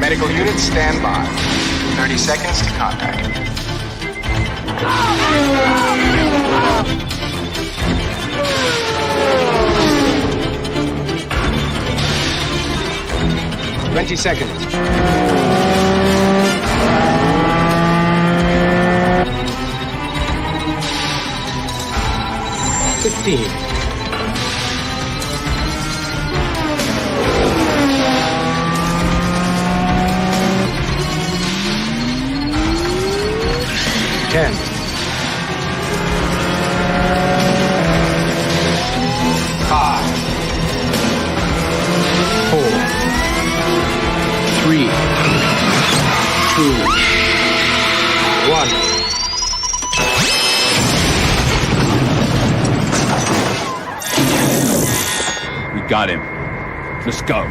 Medical units stand by. 30 seconds to contact. 20 seconds. 15. 10. 5. 4. 3. 2. 1. We got him. Let's go.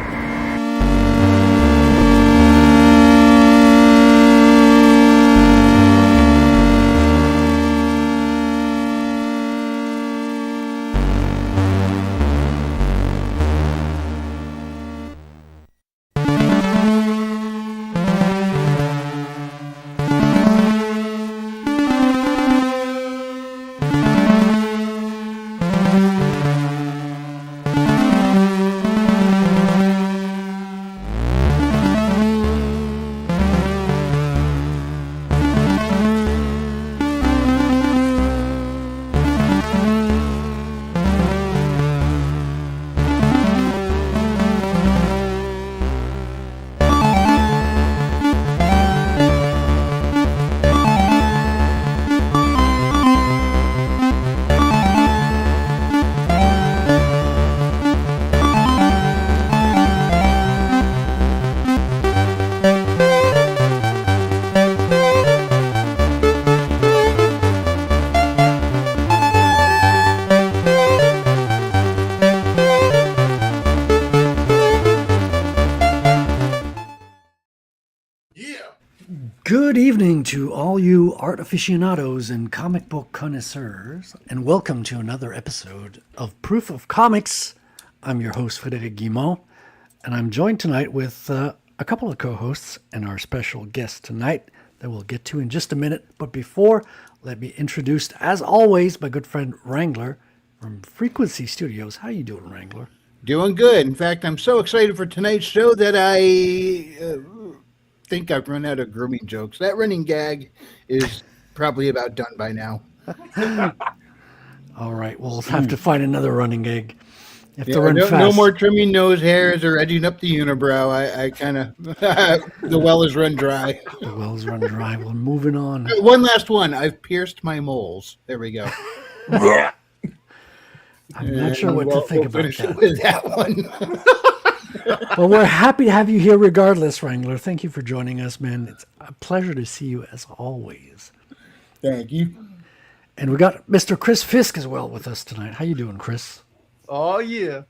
Good evening to all you art aficionados and comic book connoisseurs, and welcome to another episode of Proof of Comics. I'm your host, Frédéric Guimont, and I'm joined tonight with a couple of co-hosts and our special guest tonight that we'll get to in just a minute. But before, let me introduce, as always, my good friend Wrangler from Frequency Studios. How you doing, Wrangler? Doing good. In fact, I'm so excited for tonight's show that I think I've run out of grooming jokes. That running gag is probably about done by now. All right, we'll have to find another running gag. No more trimming nose hairs or edging up the unibrow. I kind of the well is run dry. The well's run dry. Well, moving on. One last one. I've pierced my moles. There we go. I'm not sure what to think about that. With that one. Well, we're happy to have you here regardless, Wrangler. Thank you for joining us, man. It's a pleasure to see you as always. Thank you. And we got Mr. Chris Fisk as well with us tonight. How you doing, Chris? Oh, yeah.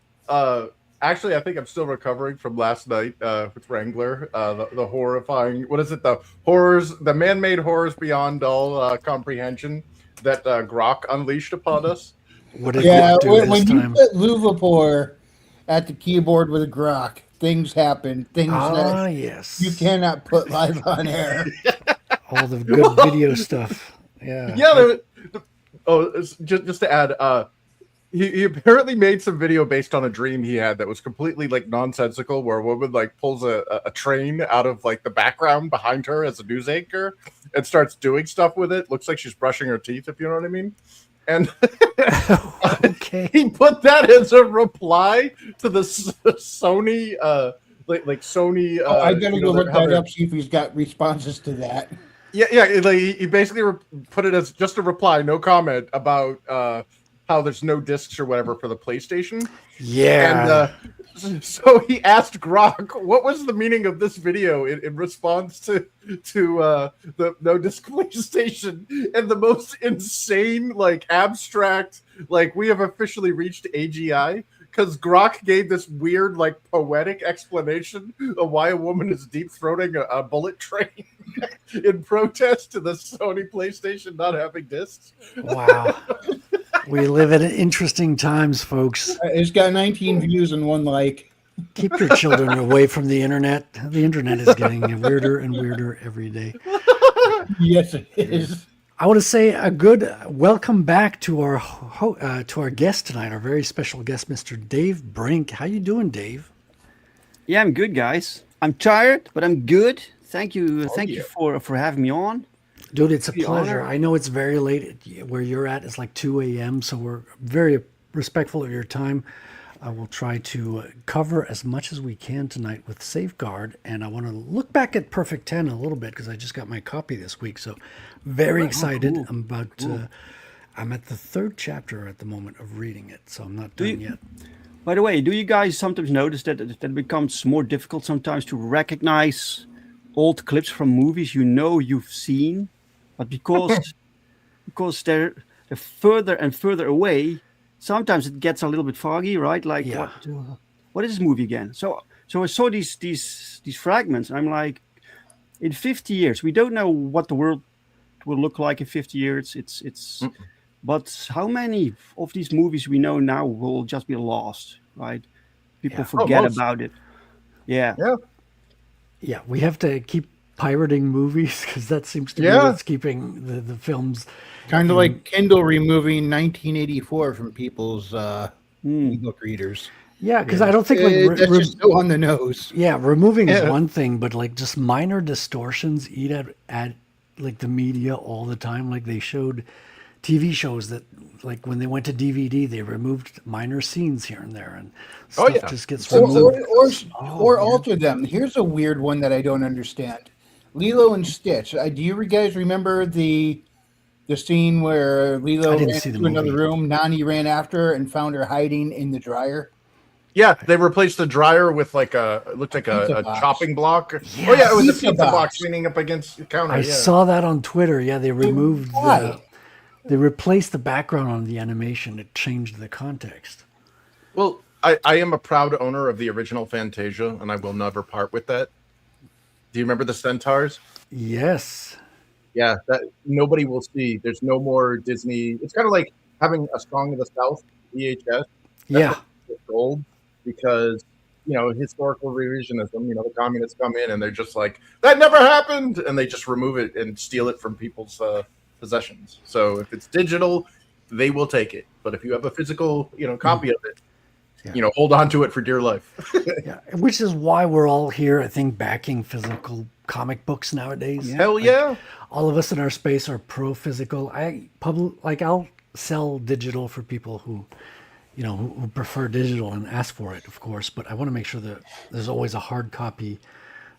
Actually, I think I'm still recovering from last night with Wrangler. The horrifying, what is it? The horrors, the man-made horrors beyond all comprehension that Grok unleashed upon us. What did you do when this you time? put Luvapor at the keyboard with a Grok, things happen. Things that yes. you cannot put live on air. All the good video stuff. Yeah. Yeah. Just to add, he apparently made some video based on a dream he had that was completely like nonsensical, where a woman like pulls a train out of like the background behind her as a news anchor and starts doing stuff with it. Looks like she's brushing her teeth, if you know what I mean. And Okay. he put that as a reply to the Sony, like Sony. I gotta go look that up, see if he's got responses to that. Yeah. Like he basically put it as just a reply, no comment about how there's no discs or whatever for the PlayStation. Yeah. And so he asked Grok, what was the meaning of this video in response to the no disc PlayStation, and the most insane, like abstract, like we have officially reached AGI, because Grok gave this weird, like poetic explanation of why a woman is deep throating a bullet train in protest to the Sony PlayStation not having discs. Wow. We live in interesting times, folks. It's got 19 views and 1 like. Keep your children away from the internet. The internet is getting weirder and weirder every day. Yes, it is. I want to say a good welcome back to our guest tonight, our very special guest, Mr. Dave Brink. How you doing, Dave? Yeah, I'm good, guys. I'm tired, but I'm good. Thank you. Thank yeah. you for having me on. Dude, it's a Be pleasure. honored. I know it's very late where you're at. It's like 2 a.m., so we're very respectful of your time. I will try to cover as much as we can tonight with Safeguard, and I want to look back at Perfect 10 a little bit because I just got my copy this week, so very excited. cool. I'm about I'm at the third chapter at the moment of reading it, so I'm not Do done you- yet. By the way, do you guys sometimes notice that it becomes more difficult sometimes to recognize old clips from movies you know you've seen, but because they're further and further away, sometimes it gets a little bit foggy, right? Like Yeah. what is this movie again? So I saw these fragments, and I'm like, in 50 years, we don't know what the world will look like in 50 years. It's but how many of these movies we know now will just be lost, right? People Yeah. forget most. about it. Yeah. Yeah. Yeah, we have to keep pirating movies because that seems to be Yeah. what's keeping the films. Kind of like Kindle removing 1984 from people's ebook readers. Yeah, because I don't think like That's just so on the nose. yeah, removing is Yeah. one thing, but like just minor distortions eat at like the media all the time. Like they showed TV shows that like when they went to DVD, they removed minor scenes here and there, and stuff yeah. just gets Or, removed. or alter them. Here's a weird one that I don't understand. Lilo and Stitch. Do you guys remember the scene where Lilo I ran didn't see the into another movie. room? Nani ran after her and found her hiding in the dryer. Yeah, they replaced the dryer with like it looked like Pizza a box. chopping block. Oh yeah, it was a Pizza pizza box box. leaning up against the counter. I yeah. saw that on Twitter. Yeah, they removed Why? they replaced the background on the animation. It changed the context. Well, I am a proud owner of the original Fantasia, and I will never part with that. Do you remember the Centaurs? Yes. Yeah, that nobody will see. There's no more Disney. It's kind of like having a Song of the South VHS. Yeah. With gold, because historical revisionism. The communists come in and they're just like, that never happened, and they just remove it and steal it from people's possessions. So if it's digital, they will take it. But if you have a physical, copy of it, Yeah. hold on to it for dear life. Yeah, which is why we're all here, I think, backing physical comic books nowadays. Hell yeah. All of us in our space are pro physical. I'll sell digital for people who prefer digital and ask for it, of course, but I want to make sure that there's always a hard copy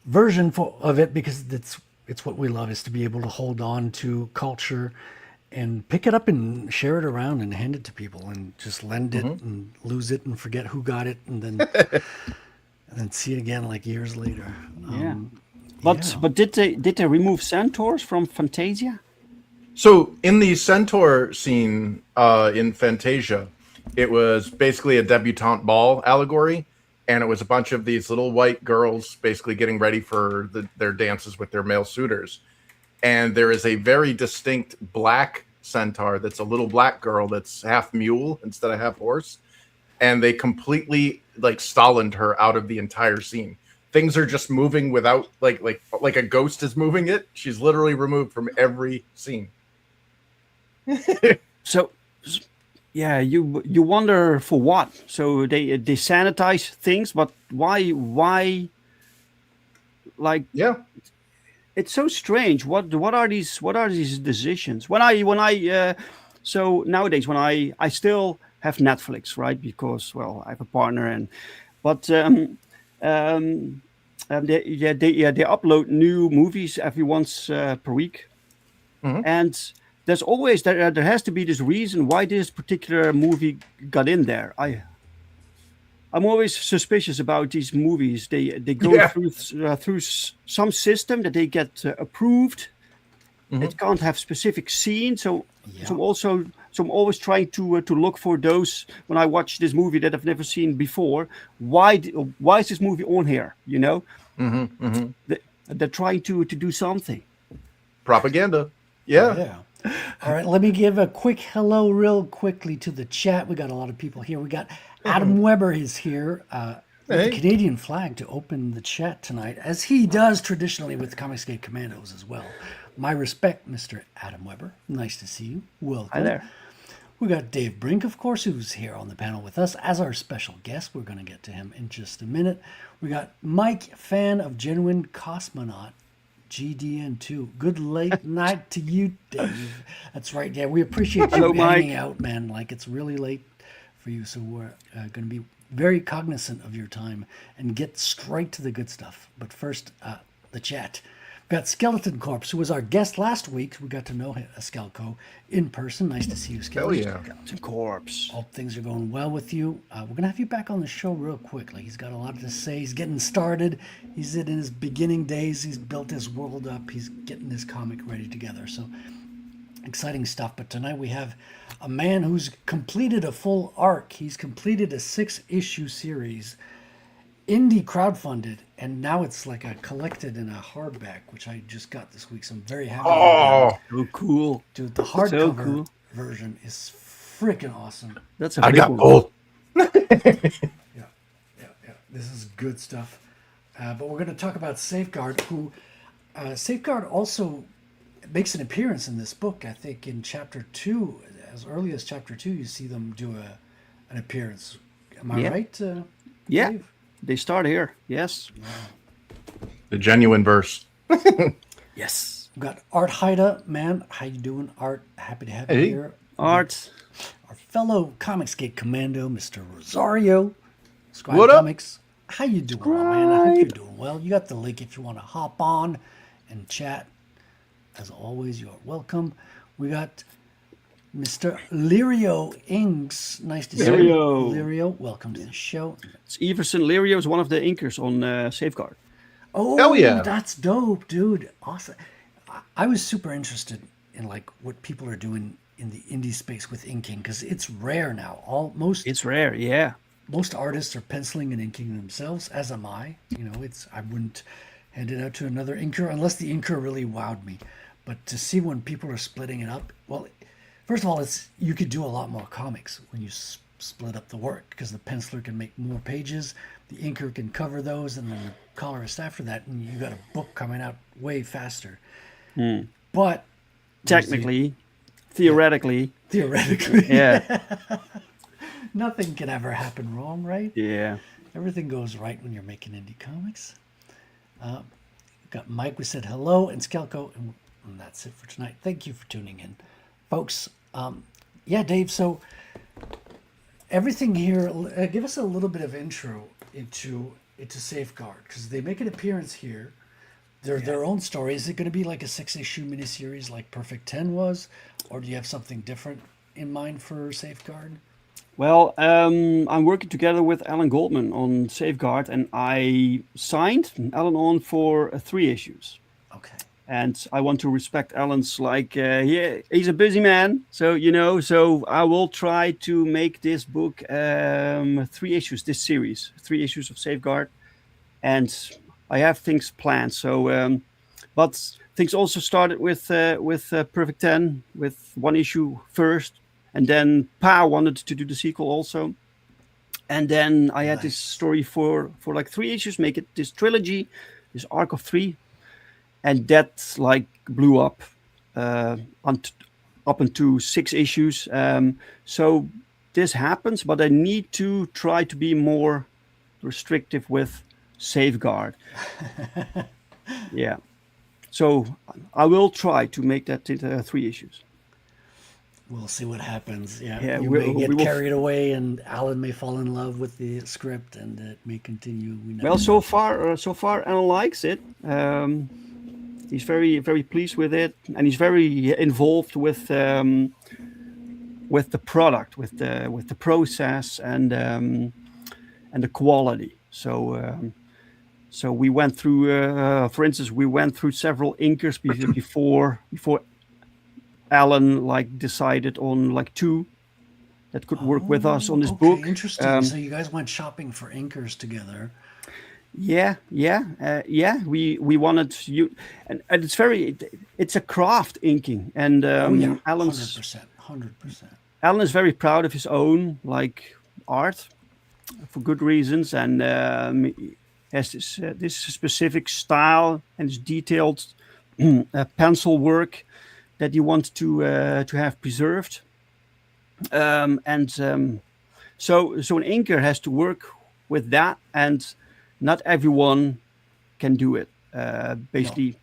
version of it, because it's what we love, is to be able to hold on to culture and pick it up and share it around and hand it to people and just lend it and lose it and forget who got it and then see it again like years later. Yeah. But did they remove centaurs from Fantasia? So in the centaur scene in Fantasia, it was basically a debutante ball allegory, and it was a bunch of these little white girls basically getting ready for their dances with their male suitors. And there is a very distinct black centaur that's a little black girl that's half mule instead of half horse. And they completely like Stalined her out of the entire scene. Things are just moving without like a ghost is moving it. She's literally removed from every scene. So, yeah, you wonder for what? So they sanitize things, but why? Like, Yeah. it's so strange. What are these decisions? So nowadays when I still have Netflix, right? Because well, I have a partner, but they upload new movies every once per week, and there's always there has to be this reason why this particular movie got in there. I'm always suspicious about these movies. They go through some system that they get approved. It can't have specific scenes, so I'm always trying to look for those when I watch this movie that I've never seen before. Why is this movie on here? They're trying to do something. Propaganda. Yeah. Yeah. All right, let me give a quick hello real quickly to the chat. We got a lot of people here. We got Adam Weber is here. with Hey. the Canadian flag to open the chat tonight, as he does traditionally with Comicsgate Commandos as well. My respect, Mr. Adam Weber. Nice to see you. Welcome. Hi there. We got Dave Brink, of course, who's here on the panel with us as our special guest. We're going to get to him in just a minute. We got Mike, fan of Genuine Cosmonaut, GDN2. Good late night to you, Dave. That's right. Yeah, we appreciate you Hello, hanging Mike. out, man. Like, it's really late for you, so we're going to be very cognizant of your time and get straight to the good stuff. But first, the chat. We got Skeleton Corpse, who was our guest last week. We got to know Skelko in person. Nice to see you, Skeleton. Oh, yeah. Skeleton Corpse. Hope things are going well with you. We're going to have you back on the show real quickly. He's got a lot to say. He's getting started. He's in his beginning days. He's built his world up. He's getting his comic ready together. So exciting stuff. But tonight we have a man who's completed a full arc. He's completed a 6-issue series, indie crowdfunded, and now it's like a collected in a hardback, which I just got this week. So I'm very happy. Oh, So cool. Dude, the So hardcover cool. version is freaking awesome. That's a I big got one. both. Yeah. This is good stuff. But we're going to talk about Safeguard, who Safeguard also makes an appearance in this book. I think in chapter 2, as early as chapter 2, you see them do an appearance. Am I Yeah. right? Yeah. Dave? They start here. Yes. The genuine verse. Yes. We've got Art Haida, man. How you doing, Art? Happy to have you Hey. here. Art. Our fellow Comicsgate Commando, Mr. Rosario. Scribe What up? Comics. How you doing, man? I hope you're doing well. You got the link if you want to hop on and chat. As always, you're welcome. We got Mr. Lirio Ings. Nice to see you. Lirio. Lirio, welcome to the show. It's Everson Lirio is one of the inkers on Safeguard. Oh, Hell yeah. that's dope, dude. Awesome. I was super interested in like what people are doing in the indie space with inking because it's rare now. It's rare, yeah. Most artists are penciling and inking themselves, as am I. You know, I wouldn't hand it out to another inker unless the inker really wowed me. But to see when people are splitting it up, well, first of all, you could do a lot more comics when you split up the work because the penciler can make more pages, the inker can cover those, and then the colorist after that, and you got a book coming out way faster. But Technically, theoretically, theoretically, yeah. nothing can ever happen wrong, right? Yeah. Everything goes right when you're making indie comics. Got Mike, we said hello, and Skelko, and that's it for tonight. Thank you for tuning in, folks. Yeah, Dave, so everything here, give us a little bit of intro into Safeguard, because they make an appearance here. They're their own story. Is it going to be like a 6-issue miniseries like Perfect 10 was, or do you have something different in mind for Safeguard? Well, I'm working together with Alan Goldman on Safeguard, and I signed Alan on for 3 issues. Okay. And I want to respect Alan's he's a busy man, so I will try to make this book 3 issues, this series, 3 issues of Safeguard, and I have things planned. So, but things also started with Perfect 10, with 1 issue first, and then Pa wanted to do the sequel also, and then I had this story for like 3 issues, make it this trilogy, this arc of 3. And that like blew up up into 6 issues. So this happens, but I need to try to be more restrictive with Safeguard. Yeah. So I will try to make that into 3 issues. We'll see what happens. Yeah, Yeah, you we may get will- carried away, and Alan may fall in love with the script, and it may continue. We never Well, know. so far Alan likes it. He's very, very pleased with it, and he's very involved with the product, with the process, and the quality. So we went through, for instance, several inkers before Alan like decided on like 2 that could work with us on this Okay, book. Interesting. So you guys went shopping for inkers together. Yeah. We wanted you, and it's a craft inking, and Alan's 100%. Alan is very proud of his own like art, for good reasons, and he has this specific style and this detailed pencil work that you want to have preserved. So an inker has to work with that, and not everyone can do it. Basically,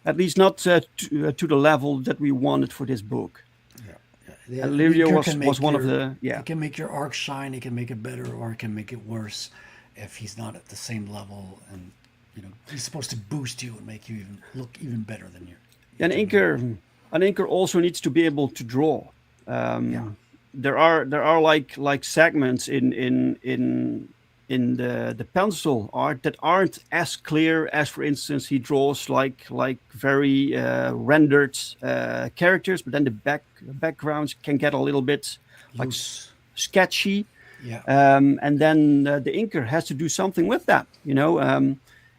at least not to the level that we wanted for this book. Yeah. And Lirio Inker was one of the It can make your arc shine. It can make it better, or it can make it worse if he's not at the same level. And he's supposed to boost you and make you even look even better than you. An inker also needs to be able to draw. There are like segments in the pencil art that aren't as clear as, for instance, he draws like very rendered characters, but then the backgrounds can get a little bit like sketchy. Yeah. And then the inker has to do something with that,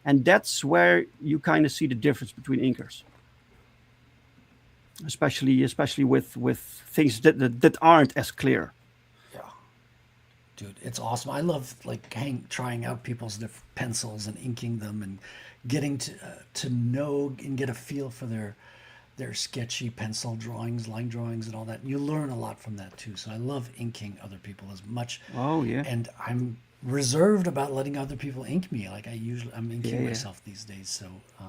and that's where you kind of see the difference between inkers, especially with things that aren't as clear. Dude, it's awesome. I love trying out people's different pencils and inking them and getting to know and get a feel for their sketchy pencil drawings, line drawings, and all that. And you learn a lot from that too. So I love inking other people as much. Oh yeah. And I'm reserved about letting other people ink me. Like I'm inking myself these days. So a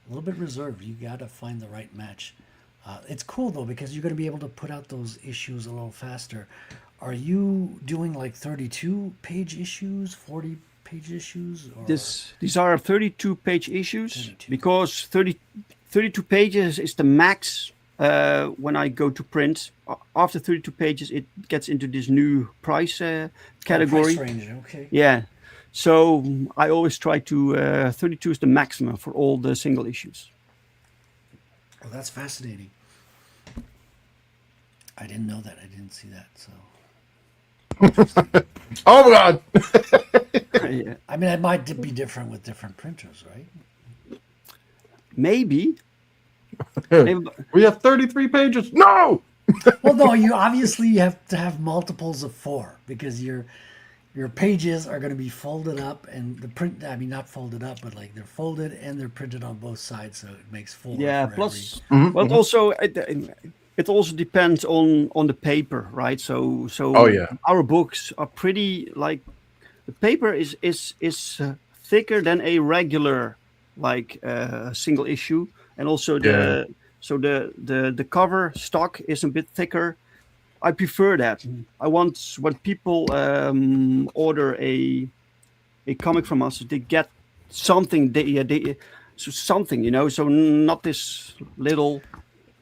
little bit reserved. You got to find the right match. It's cool though because you're going to be able to put out those issues a little faster. Are you doing like 32-page issues, 40-page issues? Or? These are 32-page issues because 32 pages is the max when I go to print. After 32 pages, it gets into this new price category. Price range, okay. Yeah. So I always try to 32 is the maximum for all the single issues. Oh, that's fascinating. I didn't know that. I didn't see that. So. Oh my God! Yeah. I mean, it might be different with different printers, right? Maybe. We have 33 pages. No. Well, no. You obviously have to have multiples of 4 because your pages are going to be folded up and the print. I mean, not folded up, but like they're folded and they're printed on both sides, so it makes 4. Yeah. Plus, well, also. It also depends on the paper, right? So our books are pretty like the paper is thicker than a regular single issue, and also the cover stock is a bit thicker. I prefer that. I want when people order a comic from us, they get something. So not this little.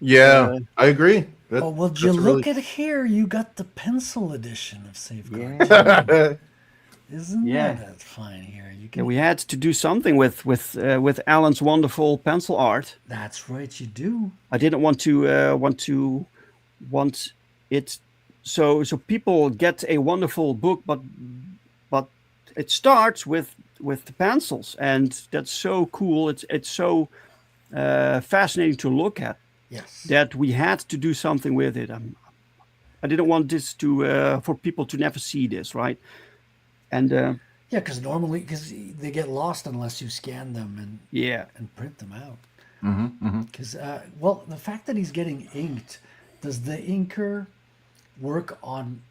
Yeah, I agree. Well, you look at here. You got the pencil edition of Safeguard. Yeah. Isn't that fine here? You can. Yeah, we had to do something with Alan's wonderful pencil art. That's right, you do. I didn't want it so people get a wonderful book, but it starts with the pencils, and that's so cool. It's so fascinating to look at. Yes. That we had to do something with it. I didn't want this for people to never see this, right? And because normally they get lost unless you scan them and print them out. Because the fact that he's getting inked, does the inker work on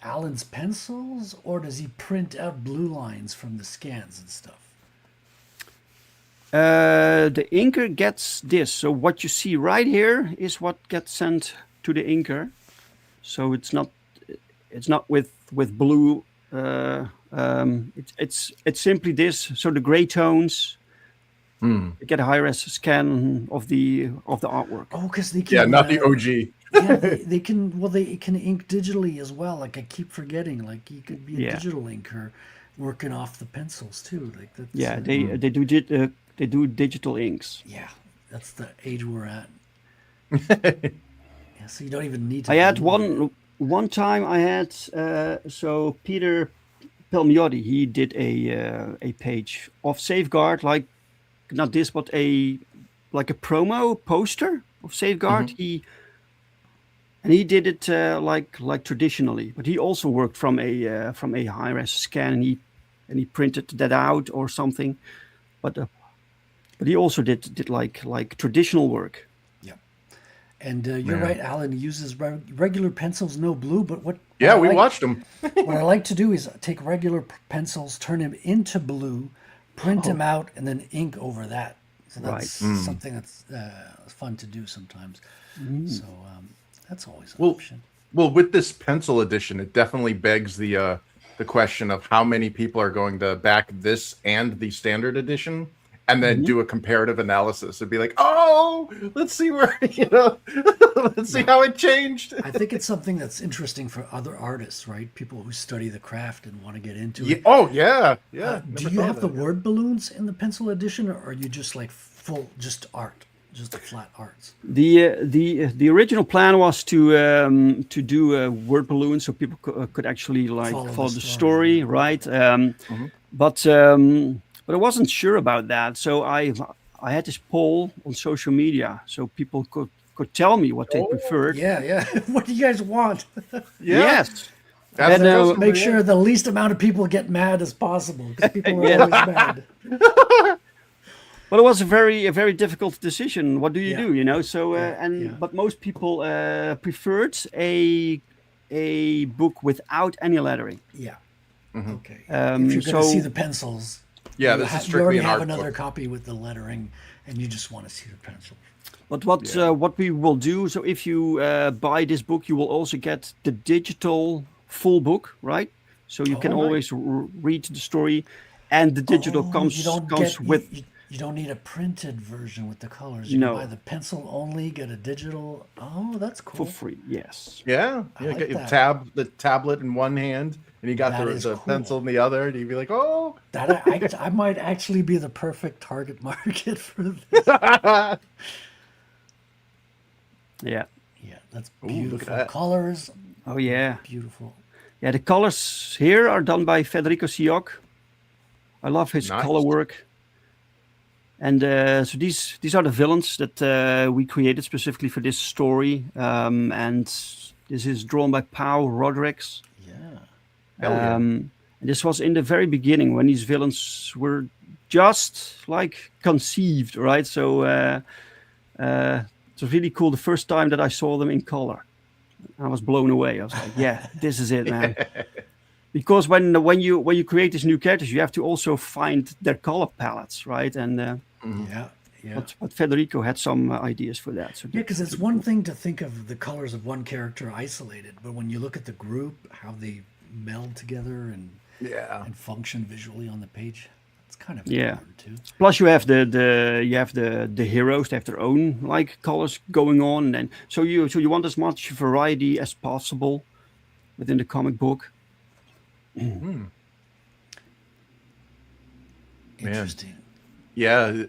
Alan's pencils, or does he print out blue lines from the scans and stuff? The inker gets this. So what you see right here is what gets sent to the inker. So it's not with blue. It's simply this. So the gray tones get a high-res scan of the artwork. Oh, because they can. Not the OG. they can. Well, they can ink digitally as well. Like I keep forgetting. Like he could be a digital inker working off the pencils too. Like that's. Yeah, they do digital inks. Yeah, that's the age we're at. So you don't even need to. I had one time. I had so Peter Pelmiotti. He did a page of Safeguard, like not this, but a promo poster of Safeguard. and he did it like traditionally. But he also worked from a high-res scan, and he printed that out or something. But he also did like traditional work. Yeah. And you're right, Alan. He uses regular pencils, no blue. But Yeah, we like, watched them. what I like to do is take regular pencils, turn them into blue, print them out, and then ink over that. So that's something that's fun to do sometimes. So that's always an option. Well, with this pencil edition, it definitely begs the question of how many people are going to back this and the standard edition, and then do a comparative analysis and be like, "Oh, let's see where let's see how it changed." I think it's something that's interesting for other artists, right? People who study the craft and want to get into Yeah. it. Oh, yeah. Do you have the word balloons in the pencil edition, or are you just like full, just art, just the flat arts? The original plan was to do word balloons so people could actually like follow the story, right? But I wasn't sure about that, so I had this poll on social media so people could tell me what they preferred. Yeah. What do you guys want? Yes. And Make sure the least amount of people get mad as possible, because people are always mad. But it was a very difficult decision. What do you do? You know. So but most people preferred a book without any lettering. Yeah. Okay. If you're going to see the pencils, yeah, you, this is you strictly already an have art another book. copy with the lettering, and you just want to see the pencil. But what we will do? So if you buy this book, you will also get the digital full book, right? So you can always read the story, and the digital comes with. You don't need a printed version with the colors. You can buy the pencil only, get a digital. Oh, that's cool. For free, yes. Yeah, you like get your that. the tablet in one hand, and you got the cool. pencil in the other, and you'd be like, "Oh, That I might actually be the perfect target market for this. Yeah. Yeah, that's look at beautiful that. colors. Oh yeah. Beautiful. Yeah, the colors here are done by Federico Sioc. I love his Nice. color work. And so these are the villains that we created specifically for this story. And this is drawn by Pau Rodrigues. Yeah. hell yeah." And this was in the very beginning when these villains were just like conceived, right? So it was really cool the first time that I saw them in color. I was blown away. I was like, "Yeah, this is it, man." Because when you create these new characters, you have to also find their color palettes, right? And Yeah. but Federico had some ideas for that. So Yeah, because it's one thing to think of the colors of one character isolated, but when you look at the group, how they meld together and function visually on the page, it's kind of important too. Plus, you have the heroes. They have their own like colors going on, and so you want as much variety as possible within the comic book. Interesting. Yeah,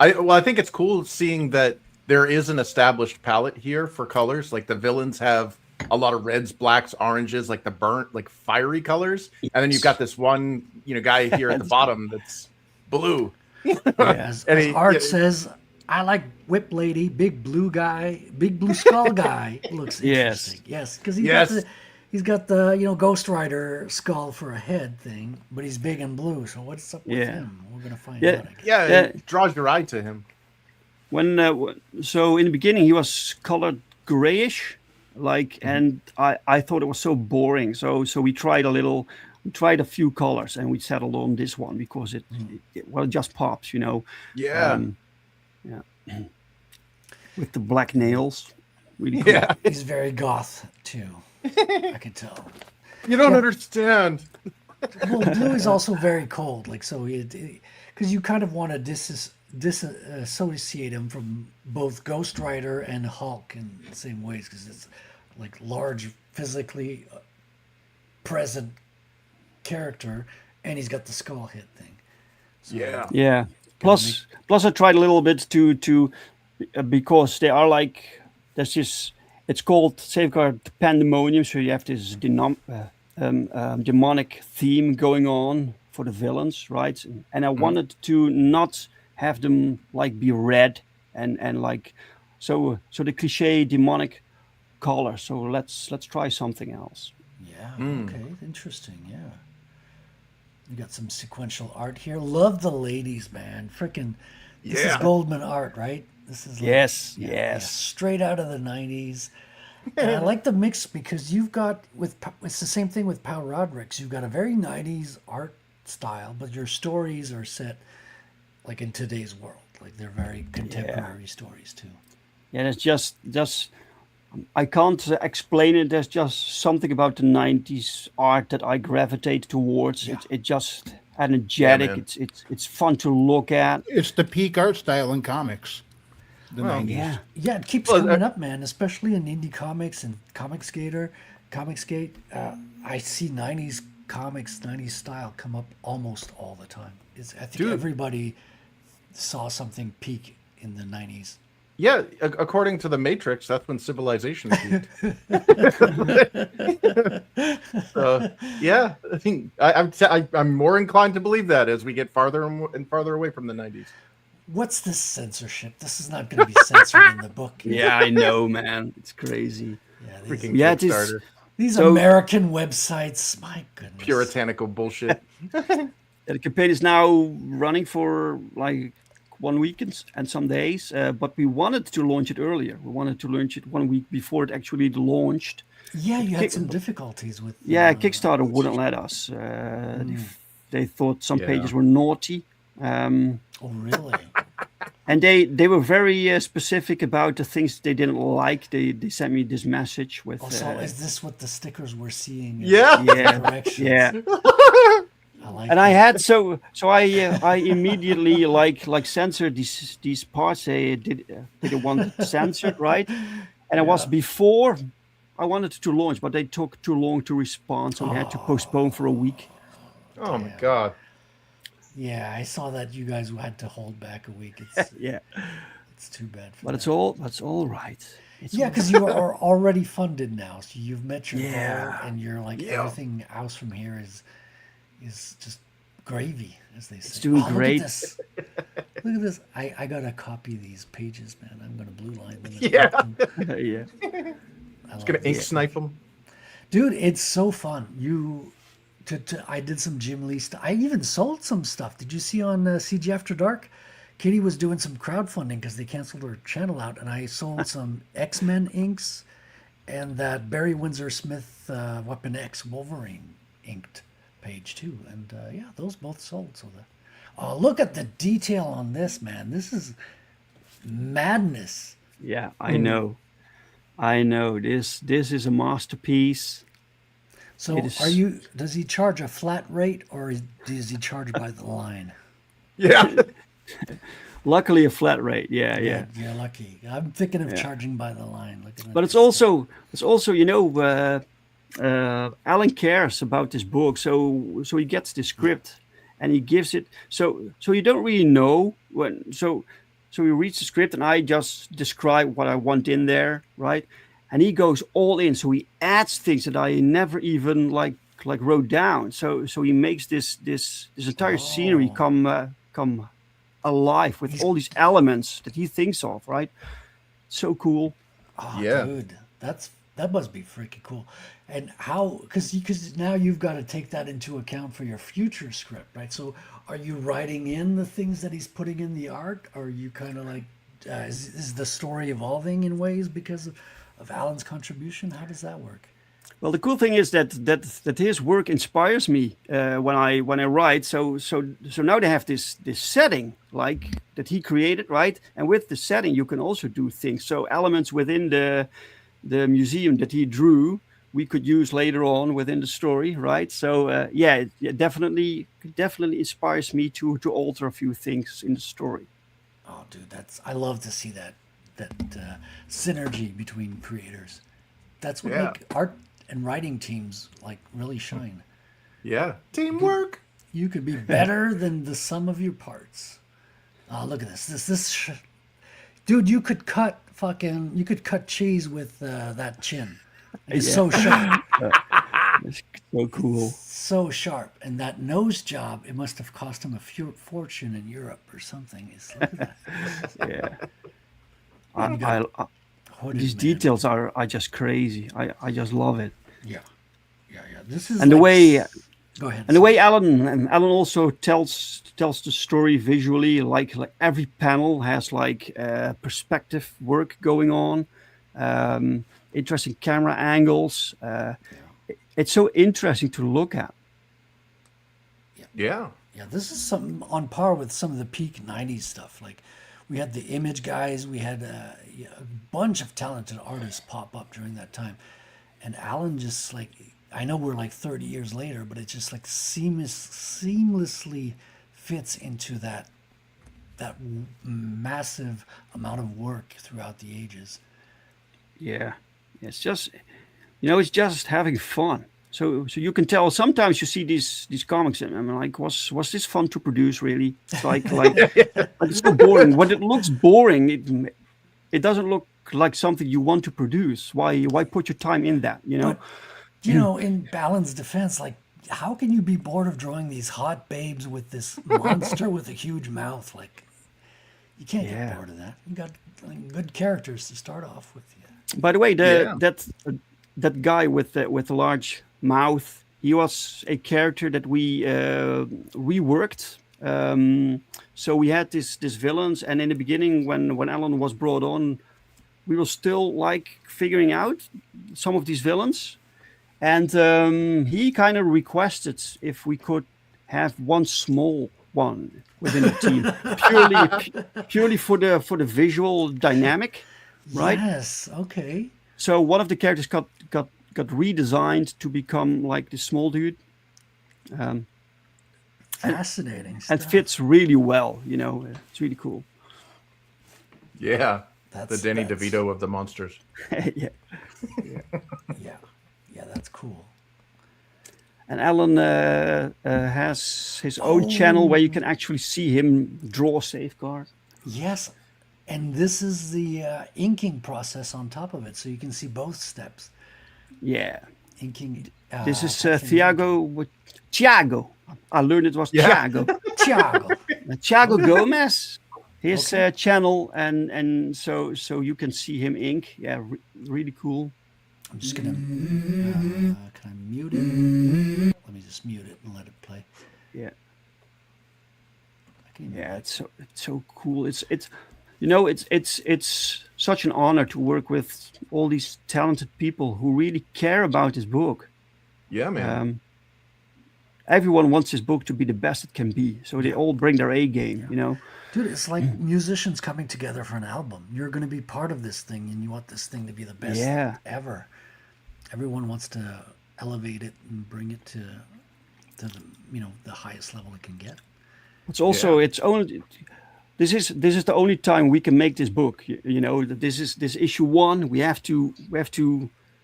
I think it's cool seeing that there is an established palette here for colors. Like the villains have a lot of reds, blacks, oranges, like the burnt, like fiery colors, and then you've got this one, guy here at the bottom that's blue. As Art says, I like Whip Lady, big blue guy, big blue skull guy. Looks interesting. Yes, because he's got the Ghost Rider skull for a head thing, but he's big and blue. So what's up with him? We're gonna find out. I guess. It draws your eye to him. So in the beginning he was colored grayish, and I thought it was so boring. So we tried a few colors and we settled on this one because it just pops, Yeah. With the black nails, really cool. Yeah. He's very goth too. I can tell. You don't understand. Well, blue is also very cold, because you kind of want to disassociate him from both Ghost Rider and Hulk in the same ways, because it's like large, physically present character, and he's got the skull hit thing. So, Yeah. Plus I tried a little bit to because they are there's this. It's called Safeguard Pandemonium, so you have this demonic theme going on for the villains, right? And I wanted to not have them be red and so the cliche demonic color. So let's try something else. Yeah. Okay. Interesting. Yeah. You got some sequential art here. Love the ladies, man. Freaking. This is Goldman art, right? This is like, Yes, yeah, yes. straight out of the '90s. And I like the mix because you've got it's the same thing with Power Rodricks. You've got a very '90s art style, but your stories are set like in today's world. Like they're very contemporary stories too. Yeah, it's just I can't explain it. There's just something about the '90s art that I gravitate towards. Yeah. It just energetic. man. It's fun to look at. It's the peak art style in comics. The 90s. Yeah, Yeah, it keeps Well, coming up, man. Especially in indie comics and Comicsgate. I see '90s comics, '90s style come up almost all the time. I think Dude. everybody saw something peak in the '90s. Yeah, according to the Matrix, that's when civilization peaked. So, yeah, I think I'm more inclined to believe that as we get farther and farther away from the 90s. What's this censorship? This is not going to be censored in the book. yeah, I know, man. It's crazy. Yeah, Freaking Yeah, it is. Kickstarter. these So- American websites. My goodness. Puritanical bullshit. The campaign is now running for like 1 week and some days, but we wanted to launch it earlier. We wanted to launch it 1 week before it actually launched. Yeah, you had some difficulties with. Yeah, Kickstarter wouldn't let us. They thought some pages were naughty. Oh, really? And they were very specific about the things they didn't like. They sent me this message with. Also, is this what the stickers we're seeing? Yeah. Yeah, Corrections? yeah. I like And I that. had I immediately like censored these parts. They didn't want it censored, right? And it was before I wanted to launch, but they took too long to respond, so we had to postpone for a week. Oh my god. Yeah, I saw that you guys had to hold back a week. It's Yeah, it's too bad for but that. that's all right. It's Yeah, all because you are already funded now, so you've met your Yeah. goal, and you're like everything else from here is just gravy, as they say. doing Look at great. this. Look at this. I gotta copy these pages, man. I'm gonna blue line them. and Yeah. put them. yeah. I love Gonna ink this. snipe them. Dude, it's so fun. I did some Jim Lee stuff. I even sold some stuff. Did you see on CG After Dark? Katie was doing some crowdfunding because they canceled her channel out, and I sold some X-Men inks and that Barry Windsor Smith Weapon X Wolverine inked page too. And yeah, those both sold. So look at the detail on this, man. This is madness. Yeah, I know. This is a masterpiece. So It is- does he charge a flat rate or does he charge by the line? Yeah. Luckily, a flat rate. Yeah. You're lucky. I'm thinking of charging by the line. Look at But it's also Alan cares about this book, so he gets the script and he gives it. So you don't really know when. So he reads the script and I just describe what I want in there, right? And he goes all in. So he adds things that I never even like wrote down. So he makes this entire scenery come alive with all these elements that he thinks of, right? So cool. Oh, Yeah. dude, that must be freaking cool. And how? Because now you've got to take that into account for your future script, right? So, are you writing in the things that he's putting in the art? Or are you kind of like, is the story evolving in ways because of Alan's contribution? How does that work? Well, the cool thing is that his work inspires me when I write. So now they have this setting like that he created, right? And with the setting, you can also do things. So elements within the museum that he drew, we could use later on within the story, right? So it definitely inspires me to alter a few things in the story. Oh, dude, I love to see that synergy between creators. That's what make art and writing teams like really shine. Yeah. Teamwork. You could be better than the sum of your parts. Oh, look at this. Dude, you could cut cheese with that chin. It's so sharp. It's so cool. So sharp. And that nose job, it must have cost him a fortune in Europe or something. Look at that. Yeah. You got hooded These man. details are just crazy. I just love it. Yeah. This is And the like way Go ahead. and the way Alan also tells the story visually, like every panel has like perspective work going on, interesting camera angles. It's so interesting to look at. Yeah. Yeah, this is something on par with some of the peak '90s stuff. Like, we had the Image guys, we had a bunch of talented artists pop up during that time, and Alan just like, I know we're like 30 years later, but it just like seamlessly fits into that massive amount of work throughout the ages. Yeah, it's just it's just having fun. So you can tell sometimes you see these comics and I'm like, was this fun to produce really? It's like it's so boring. When it looks boring, it doesn't look like something you want to produce. Why put your time in that? But in Balan's defense, like, how can you be bored of drawing these hot babes with this monster with a huge mouth? Like, you can't get bored of that. You got like, good characters to start off with. Yeah. By the way, that guy with the large mouth, he was a character that we reworked. So we had this villains, and in the beginning, when Alan was brought on, we were still like figuring out some of these villains, and he kind of requested if we could have one small one within the team, purely for the visual dynamic, right? Yes. Okay. So one of the characters got redesigned to become like this small dude, Fascinating and stuff. fits really well. It's really cool. Yeah. That's- the Danny that's- DeVito of the monsters. Yeah. Yeah, that's cool. And Alan has his own channel where you can actually see him draw Safeguard. Yes, and this is the inking process on top of it, so you can see both steps. Yeah. Inking. This is texting. Thiago. I learned it was Thiago. Thiago. Thiago Gomez. His channel, and so you can see him ink. Yeah, really cool. I'm just gonna. Can I mute it? Let me just mute it and let it play. Yeah. I can even Yeah, it's so cool. It's such an honor to work with all these talented people who really care about this book. Yeah, man. Everyone wants this book to be the best it can be, so they all bring their A game. Dude, it's like musicians coming together for an album. You're going to be part of this thing, and you want this thing to be the best ever. Everyone wants to elevate it and bring it to the the highest level it can get. It's also it's only this is the only time we can make this book. This is issue 1. We have to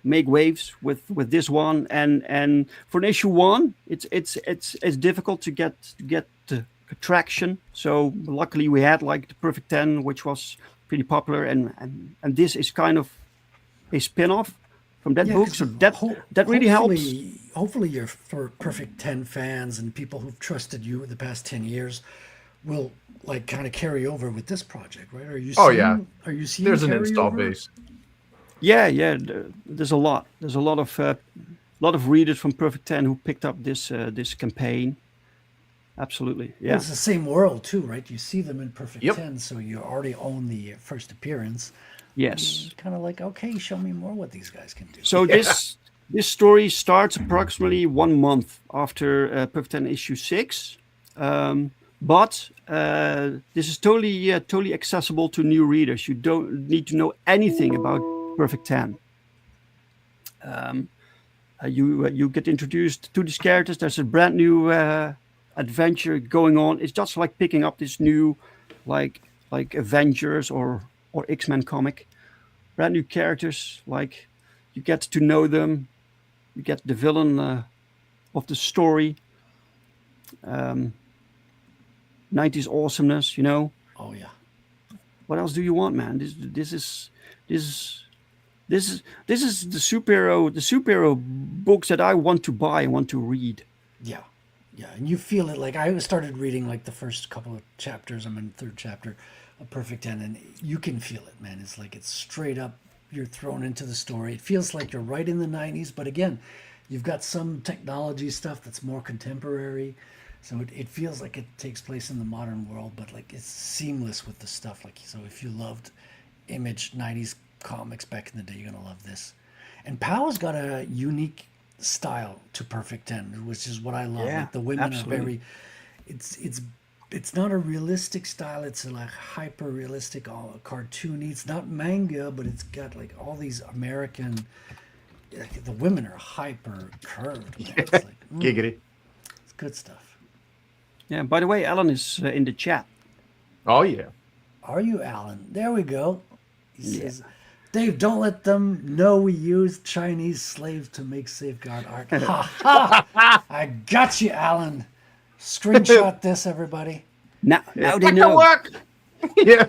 make waves with this one, and for an issue 1, it's difficult to get the traction. So luckily we had like the Perfect 10, which was pretty popular, and this is kind of a spin-off from that book. 'Cause So that really helps. Hopefully your Perfect 10 fans and people who've trusted you the past 10 years will like kind of carry over with this project, right? Are you seeing, Are you seeing There's an install carryover? base. Yeah. There's a lot. There's a lot of readers from Perfect 10 who picked up this campaign. Absolutely, Well, yeah. it's the same world too, right? You see them in Perfect Yep. 10, so you already own the first appearance. Yes. Kind of like, okay, show me more what these guys can do. So this story starts approximately 1 month after Perfect 10 issue 6, but this is totally accessible to new readers. You don't need to know anything about Perfect 10. You get introduced to these characters. There's a brand new adventure going on. It's just like picking up this new, like Avengers or X-Men comic. Brand new characters. Like you get to know them. You get the villain of the story. 90s awesomeness. Oh yeah. What else do you want, man? This is the superhero books that I want to buy and want to read. Yeah, and you feel it. Like I started reading like the first couple of chapters. I'm in the 3rd chapter of Perfect 10, and you can feel it, man. It's like it's straight up, you're thrown into the story. It feels like you're right in the 90s, but again, you've got some technology stuff that's more contemporary. So it feels like it takes place in the modern world, but like it's seamless with the stuff. Like, so if you loved Image 90s comics back in the day, you're gonna love this. And Powell's got a unique style to Perfect 10, which is what I love. Yeah, Like the women absolutely. are very, it's not a realistic style. It's like hyper realistic, all cartoony. It's not manga, but it's got like all these American. Like, the women are hyper curved. Man. It's like Giggity. it's good stuff. Yeah. By the way, Alan is in the chat. Oh yeah. Are you, Alan? There we go. He says, Dave, don't let them know we used Chinese slaves to make safeguard art. Ha ha! I got you, Alan. Screenshot this, everybody. Now they Make it know. work. Yeah.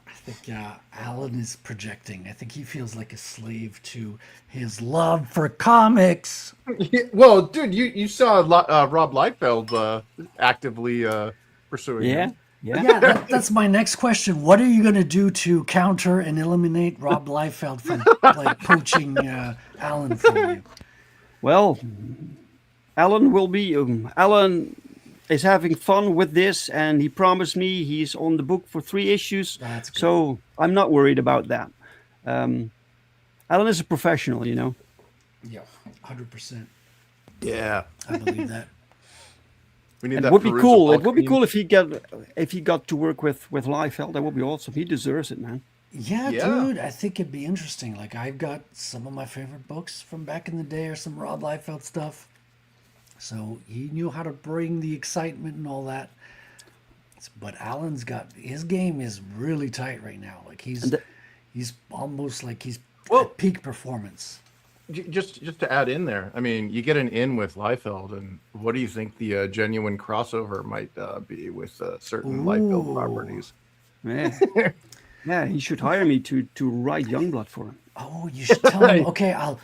I think Alan is projecting. I think he feels like a slave to his love for comics. Well, dude, you saw Rob Liefeld actively pursuing Yeah. him. Yeah. Yeah, that's my next question. What are you going to do to counter and eliminate Rob Liefeld from like poaching Alan from you? Well, Alan will be. Alan is having fun with this, and he promised me he's on the book for 3 issues. That's good. So I'm not worried about that. Alan is a professional, you know. Yeah, 100%. Yeah. I believe that. We need It that would be Perusa cool. It Bulk would be meme. cool if he got to work with Liefeld. That would be awesome. He deserves it, man. Yeah, Yeah. dude, I think it'd be interesting. Like, I've got some of my favorite books from back in the day or some Rob Liefeld stuff. So he knew how to bring the excitement and all that. But Alan's got his game is really tight right now. Like he's almost like he's at peak performance. Just to add in there, I mean, you get an in with Liefeld, and what do you think the genuine crossover might be with certain Liefeld Ooh. properties? Yeah. Yeah, he should hire me to write Youngblood for him. Oh, you should tell him. Okay, I'll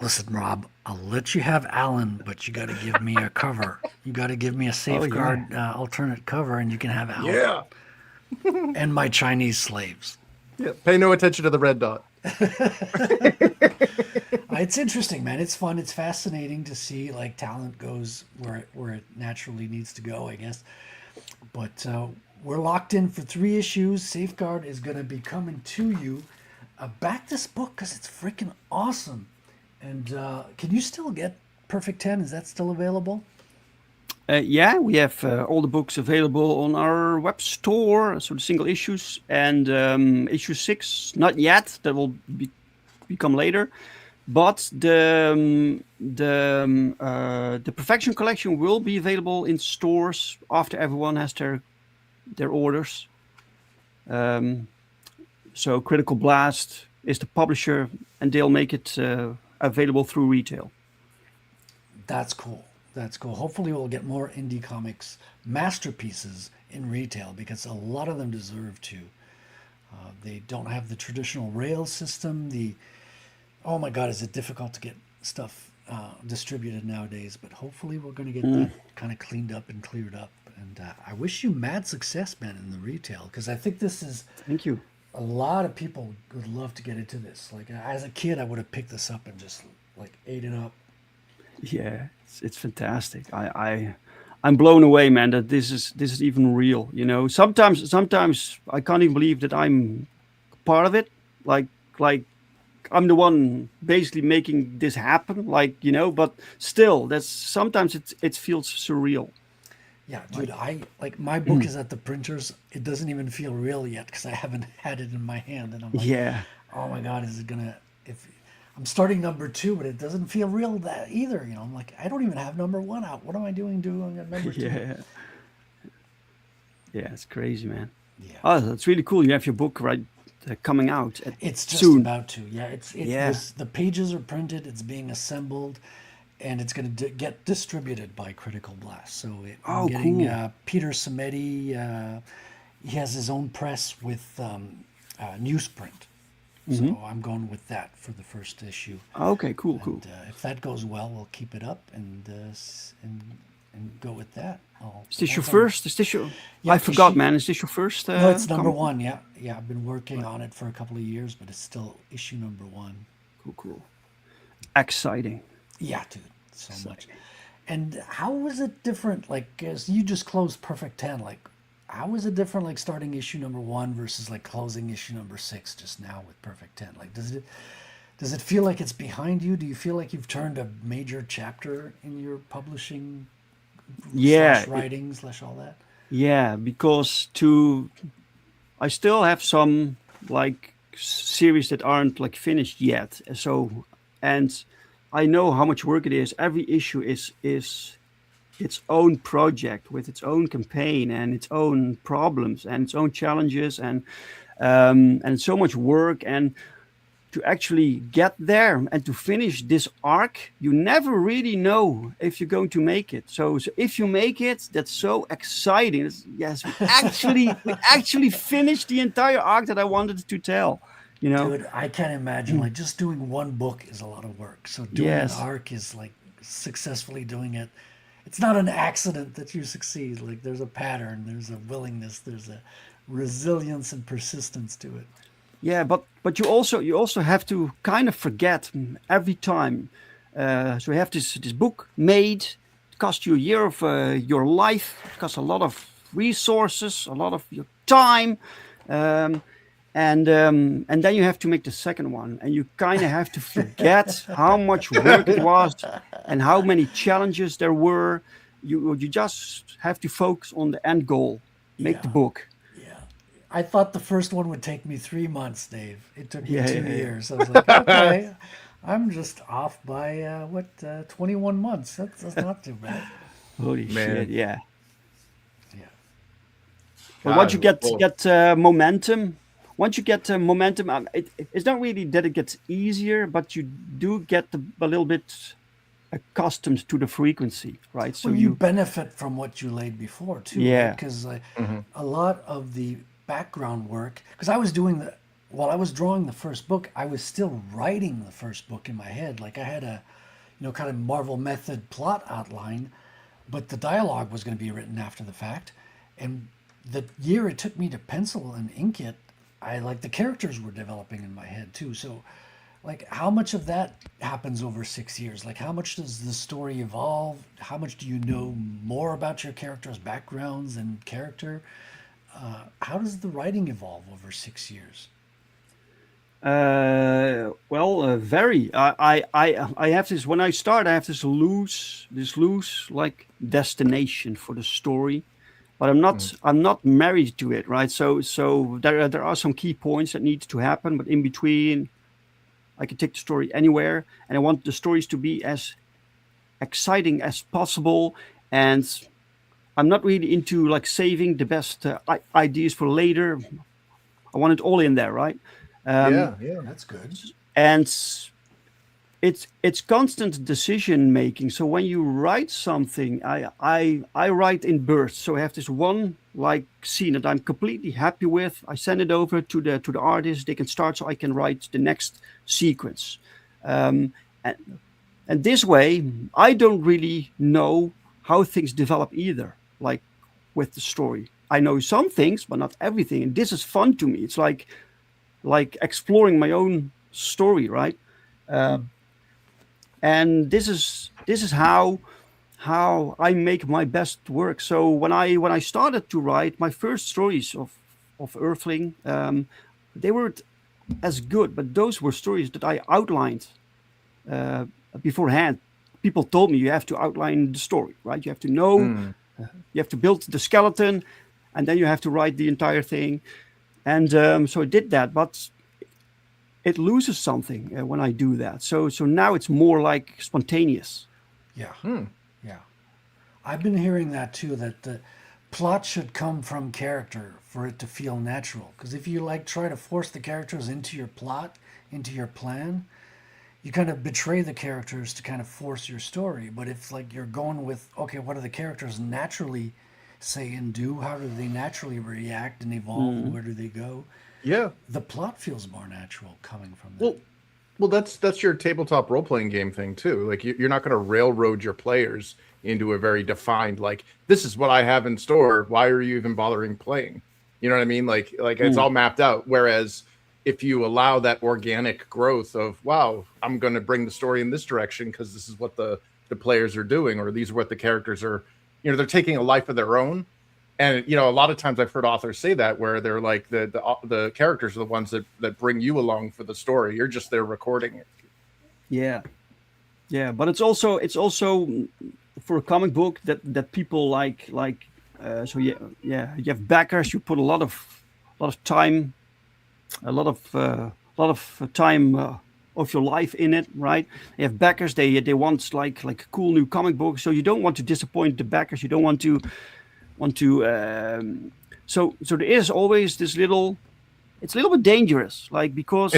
listen, Rob. I'll let you have Alan, but you got to give me a cover. You got to give me a safeguard alternate cover, and you can have Alan. Yeah. And my Chinese slaves. Yeah. Pay no attention to the red dot. It's interesting, man. It's fun. It's fascinating to see like talent goes where it naturally needs to go, I guess. But we're locked in for 3 issues. Safeguard is going to be coming to you. Back this book because it's freaking awesome. And can you still get Perfect 10? Is that still available? Yeah, we have all the books available on our web store, so the single issues, and issue 6, not yet. That will become later. But the Perfection Collection will be available in stores after everyone has their orders. So Critical Blast is the publisher, and they'll make it available through retail. That's cool. That's cool. Hopefully we'll get more indie comics masterpieces in retail because a lot of them deserve to. They don't have the traditional rail system. Oh my God, is it difficult to get stuff distributed nowadays? But hopefully we're going to get that kind of cleaned up and cleared up. And I wish you mad success, man, in the retail because I think this is. Thank you. A lot of people would love to get into this. Like as a kid, I would have picked this up and just like ate it up. Yeah, it's fantastic. I'm blown away, man, that this is even real. You know, sometimes I can't even believe that I'm part of it. Like I'm the one basically making this happen. Like, you know, but still, sometimes it feels surreal. Yeah, dude, I like my book is at the printers. It doesn't even feel real yet because I haven't had it in my hand, and I'm like, Yeah. oh my God, is it gonna? If I'm starting number 2, but it doesn't feel real that either. You know, I'm like, I don't even have number 1 out. What am I doing at number 2? Yeah. Yeah, it's crazy, man. Yeah. Oh, that's really cool. You have your book coming out It's just soon. about to. Yeah, the pages are printed. It's being assembled, and it's going to get distributed by Critical Blast. So I'm getting cool. Peter Samedi. He has his own press with newsprint. So I'm going with that for the first issue. Okay, cool. And if that goes well, we'll keep it up and and go with that. Is this your first? Is this your? Yeah, I forgot, man. Is this your first? No, it's number comic? one. Yeah, yeah. I've been working on it for a couple of years, but it's still issue number one. Cool. Exciting. Yeah, dude, so much. And how was it different? Like, as you just closed Perfect 10, like, how was it different, like, starting issue number one versus, like, closing issue number 6 just now with Perfect 10? Like, does it feel like it's behind you? Do you feel like you've turned a major chapter in your publishing, Yeah, writing, / all that? yeah. Because I still have some like series that aren't like finished yet. So, and I know how much work it is. Every issue is its own project with its own campaign and its own problems and its own challenges and so much work. And to actually get there and to finish this arc, you never really know if you're going to make it. So if you make it, that's so exciting. Yes, we actually finished the entire arc that I wanted to tell. You know, Dude, I can't imagine. Like, just doing one book is a lot of work. So doing Yes. an arc is like successfully doing it. It's not an accident that you succeed. Like, there's a pattern, there's a willingness, there's a resilience and persistence to it. Yeah, but you also have to kind of forget every time. So you have this book made. It cost you a year of your life. It costs a lot of resources, a lot of your time, and then you have to make the second one, and you kind of have to forget how much work it was and how many challenges there were. You just have to focus on the end goal. Make the Yeah. book. Yeah. I thought the first one would take me 3 months, Dave. It took me Yeah, 2 yeah, yeah. years. I was like, okay, I'm just off by 21 months. That's not too bad. Holy Man. shit! Yeah. Yeah. But once you God, get momentum, once you get momentum, it's not really that it gets easier, but you do get a little bit accustomed to the frequency, right? So Well, you benefit from what you laid before too, Yeah. Because a lot of the background work, because I was doing while I was drawing the first book, I was still writing the first book in my head. Like, I had a, kind of Marvel method plot outline, but the dialogue was going to be written after the fact. And the year it took me to pencil and ink it, the characters were developing in my head too. So, like, how much of that happens over 6 years? Like, how much does the story evolve? How much do you know more about your characters' backgrounds and character? How does the writing evolve over 6 years? very. I have this when I start. I have this loose like destination for the story, but I'm not married to it, right? So there are some key points that need to happen, but in between, I can take the story anywhere, and I want the stories to be as exciting as possible. And I'm not really into like saving the best ideas for later. I want it all in there, right? yeah. That's good. And it's constant decision making. So when you write something, I write in bursts. So I have this one like scene that I'm completely happy with. I send it over to the artist. They can start, so I can write the next sequence. And this way, I don't really know how things develop either. Like with the story, I know some things, but not everything. And this is fun to me. It's like exploring my own story, right? And this is how I make my best work. So when I started to write my first stories of Earthling, they weren't as good, but those were stories that I outlined beforehand. People told me you have to outline the story, right? You have to know, you have to build the skeleton, and then you have to write the entire thing. And so I did that, but it loses something when I do that. So now it's more like spontaneous. Yeah. Yeah. I've been hearing that too, that the plot should come from character for it to feel natural. Because if you like try to force the characters into your plot, into your plan, you kind of betray the characters to kind of force your story. But if like you're going with, okay, what do the characters naturally say and do? How do they naturally react and evolve? And where do they go? Yeah. The plot feels more natural coming from that. Well, that's your tabletop role playing game thing too. Like you're not going to railroad your players into a very defined, like, this is what I have in store. Why are you even bothering playing? You know what I mean? Like it's all mapped out. Whereas if you allow that organic growth of, wow, I'm going to bring the story in this direction because this is what the players are doing, or these are what the characters are, they're taking a life of their own. And, a lot of times I've heard authors say that, where they're like, the characters are the ones that bring you along for the story. You're just there recording it. Yeah. Yeah. But it's also for a comic book that people like, so you have backers, you put a lot of time, a lot of time of your life in it, right? You have backers, they want like a cool new comic book, so you don't want to disappoint the backers. You don't want to so there is always this little, it's a little bit dangerous, like, because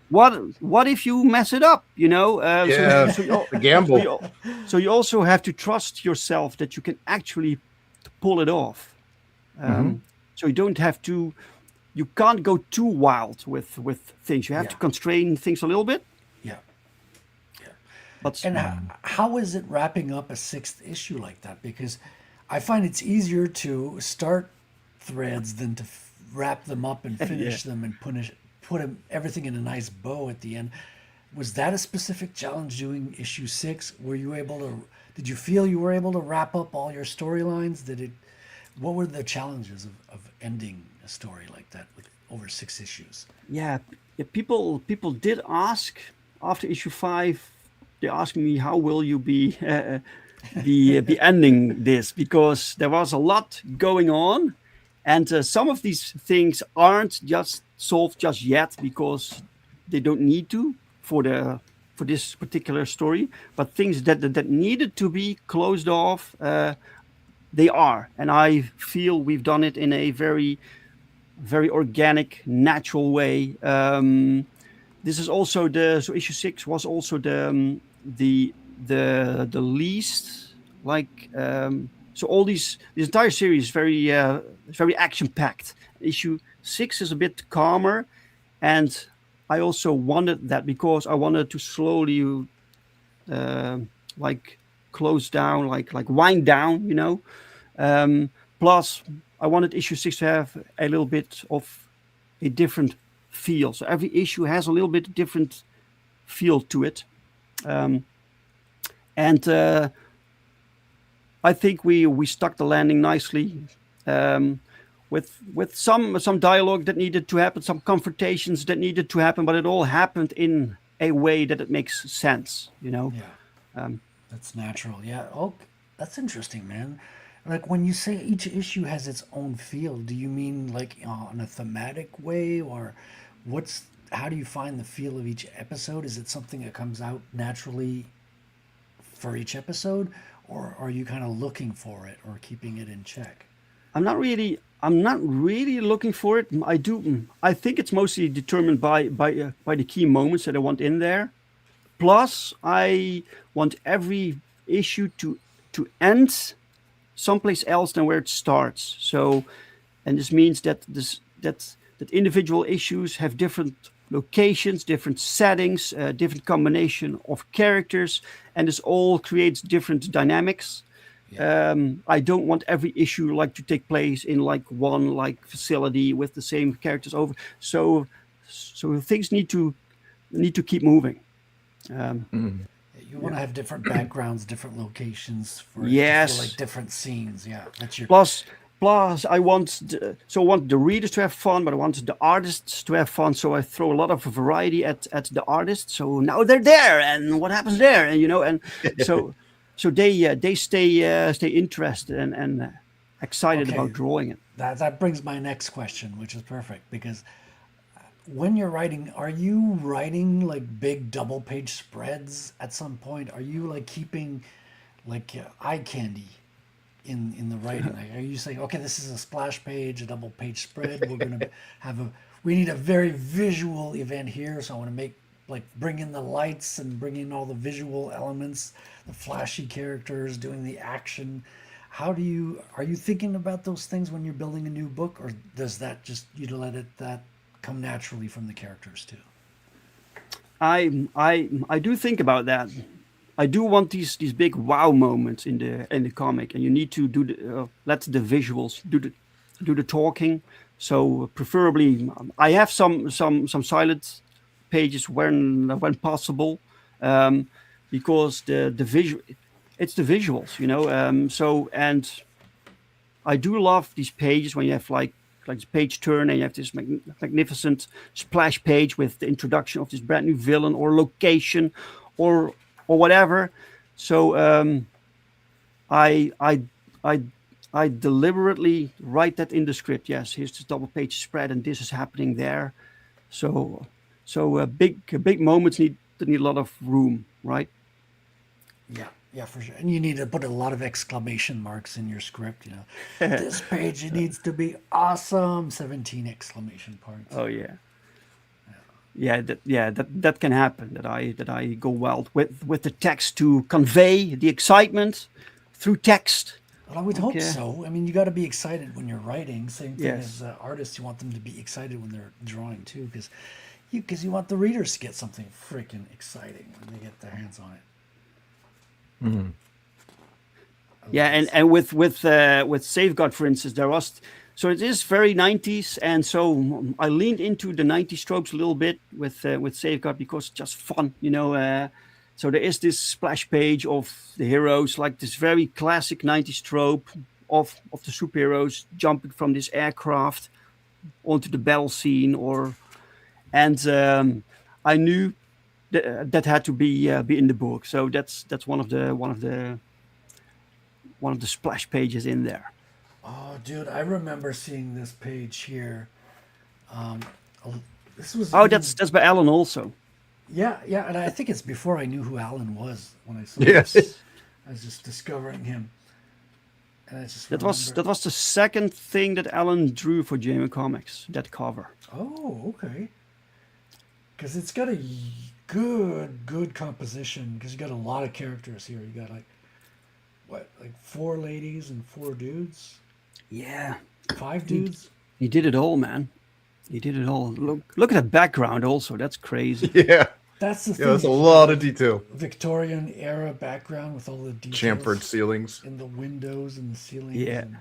what if you mess it up, so a gamble. So you also have to trust yourself that you can actually pull it off. So you don't have to, you can't go too wild with things. You have to constrain things a little bit. Yeah. But how is it wrapping up a 6th issue like that? Because I find it's easier to start threads than to wrap them up and finish them and put everything in a nice bow at the end. Was that a specific challenge doing issue 6? Did you feel you were able to wrap up all your storylines? What were the challenges of ending a story like that with over 6 issues? Yeah, people did ask after issue 5. They asked me, how will you be ending this, because there was a lot going on, and some of these things aren't just solved just yet because they don't need to for this particular story, but things that needed to be closed off, they are, and I feel we've done it in a very, very organic, natural way. This is also so issue 6 was also the least, like, so all this entire series is very action packed. Issue 6 is a bit calmer, and I also wanted that because I wanted to slowly like close down, like wind down, plus I wanted issue 6 to have a little bit of a different feel. So every issue has a little bit different feel to it. And I think we stuck the landing nicely, with some dialogue that needed to happen, some confrontations that needed to happen, but it all happened in a way that it makes sense, Yeah, that's natural. Yeah. Oh, that's interesting, man. Like, when you say each issue has its own feel, do you mean like in a thematic way, or how do you find the feel of each episode? Is it something that comes out naturally for each episode, or are you kind of looking for it or keeping it in check? I'm not really looking for it. I think it's mostly determined by the key moments that I want in there. Plus, I want every issue to end someplace else than where it starts. So, and this means that individual issues have different locations, different settings, different combination of characters, and this all creates different dynamics. I don't want every issue like to take place in like one like facility with the same characters over. So things need to keep moving. You want to have different backgrounds, different locations for yes, it to feel like different scenes. Yeah, that's your plus. I want the readers to have fun, but I want the artists to have fun. So I throw a lot of variety at the artists. So now they're there, and what happens there, and and so they stay interested and excited about drawing it. That brings my next question, which is perfect, because when you're writing, are you writing like big double page spreads at some point? Are you like keeping like eye candy in the writing? Like, are you saying, okay, this is a splash page, a double page spread, we're going to we need a very visual event here, so I want to bring in the lights and bring in all the visual elements, the flashy characters doing the action. Are you thinking about those things when you're building a new book, or does that just, you let that come naturally from the characters too? I do think about that. I do want these big wow moments in the comic, and you need to do let the visuals do the talking. So preferably, I have some silent pages when possible, because the visual, it's the visuals, you know. So, and I do love these pages when you have like the page turn and you have this magnificent splash page with the introduction of this brand new villain or location, or whatever. So I I I I deliberately write that in the script. Yes, here's this double page spread, and this is happening there. So big moments need a lot of room, right? Yeah, yeah, for sure. And you need to put a lot of exclamation marks in your script. You know, this page it needs to be awesome. 17 exclamation points. Oh yeah. That can happen. That I go wild with the text to convey the excitement through text. Well, I would hope Okay. so. I mean, you got to be excited when you're writing. Same thing Yes. as artists. You want them to be excited when they're drawing too, because you want the readers to get something freaking exciting when they get their hands on it. Yeah, and with Safeguard, for instance, there was, so it is very 90s, and so I leaned into the 90s tropes a little bit with Safeguard because it's just fun, you know. So there is this splash page of the heroes, like this very classic 90s trope of the superheroes jumping from this aircraft onto the battle scene, and I knew that had to be in the book. So that's one of the splash pages in there. Oh, dude, I remember seeing this page here. Um, this was Oh, even- that's by Alan also. yeah, yeah, and I think it's before I knew who Alan was when I saw Yes. this. I was just discovering him, and I just That was remember- the second thing that Alan drew for JM Comics. That cover. Oh, okay. Because it's got a good composition. Because you got a lot of characters here. You got like 4 ladies and 4 dudes, Yeah, 5 dudes. he did it all, man. He did it all. Look at that background also. That's crazy. Yeah. That's the Yeah, thing. that's a lot of detail. Victorian era background with all the details. Chamfered ceilings. in the windows and the ceilings. Yeah. and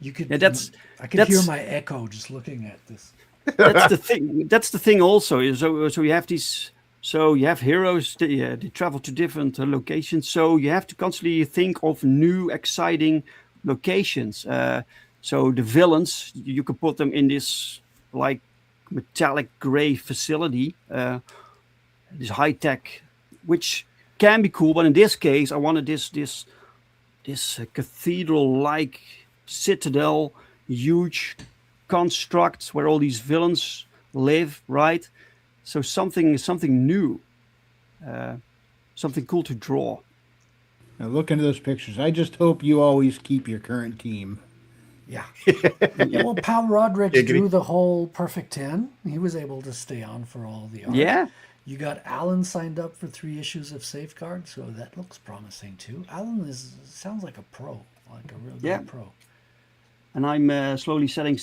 you could. Yeah, that's- I could hear that's- my echo just looking at this. That's the thing. That's the thing also. So you have these. So you have heroes. They travel to different locations. So you have to constantly think of new, exciting locations. So the villains, you can put them in this like metallic gray facility, this high tech, which can be cool. But in this case, I wanted this cathedral like citadel, huge construct where all these villains live, right? So something new, something cool to draw. Now look into those pictures. I just hope you always keep your current team. Yeah. Yeah, well, Pal Rodrich Giggity. drew the whole Perfect 10. He was able to stay on for all the art. Yeah, You got Alan signed up for 3 issues of Safeguard, so that looks promising too. Alan sounds like a pro, like a real Yeah. good pro. and I'm slowly setting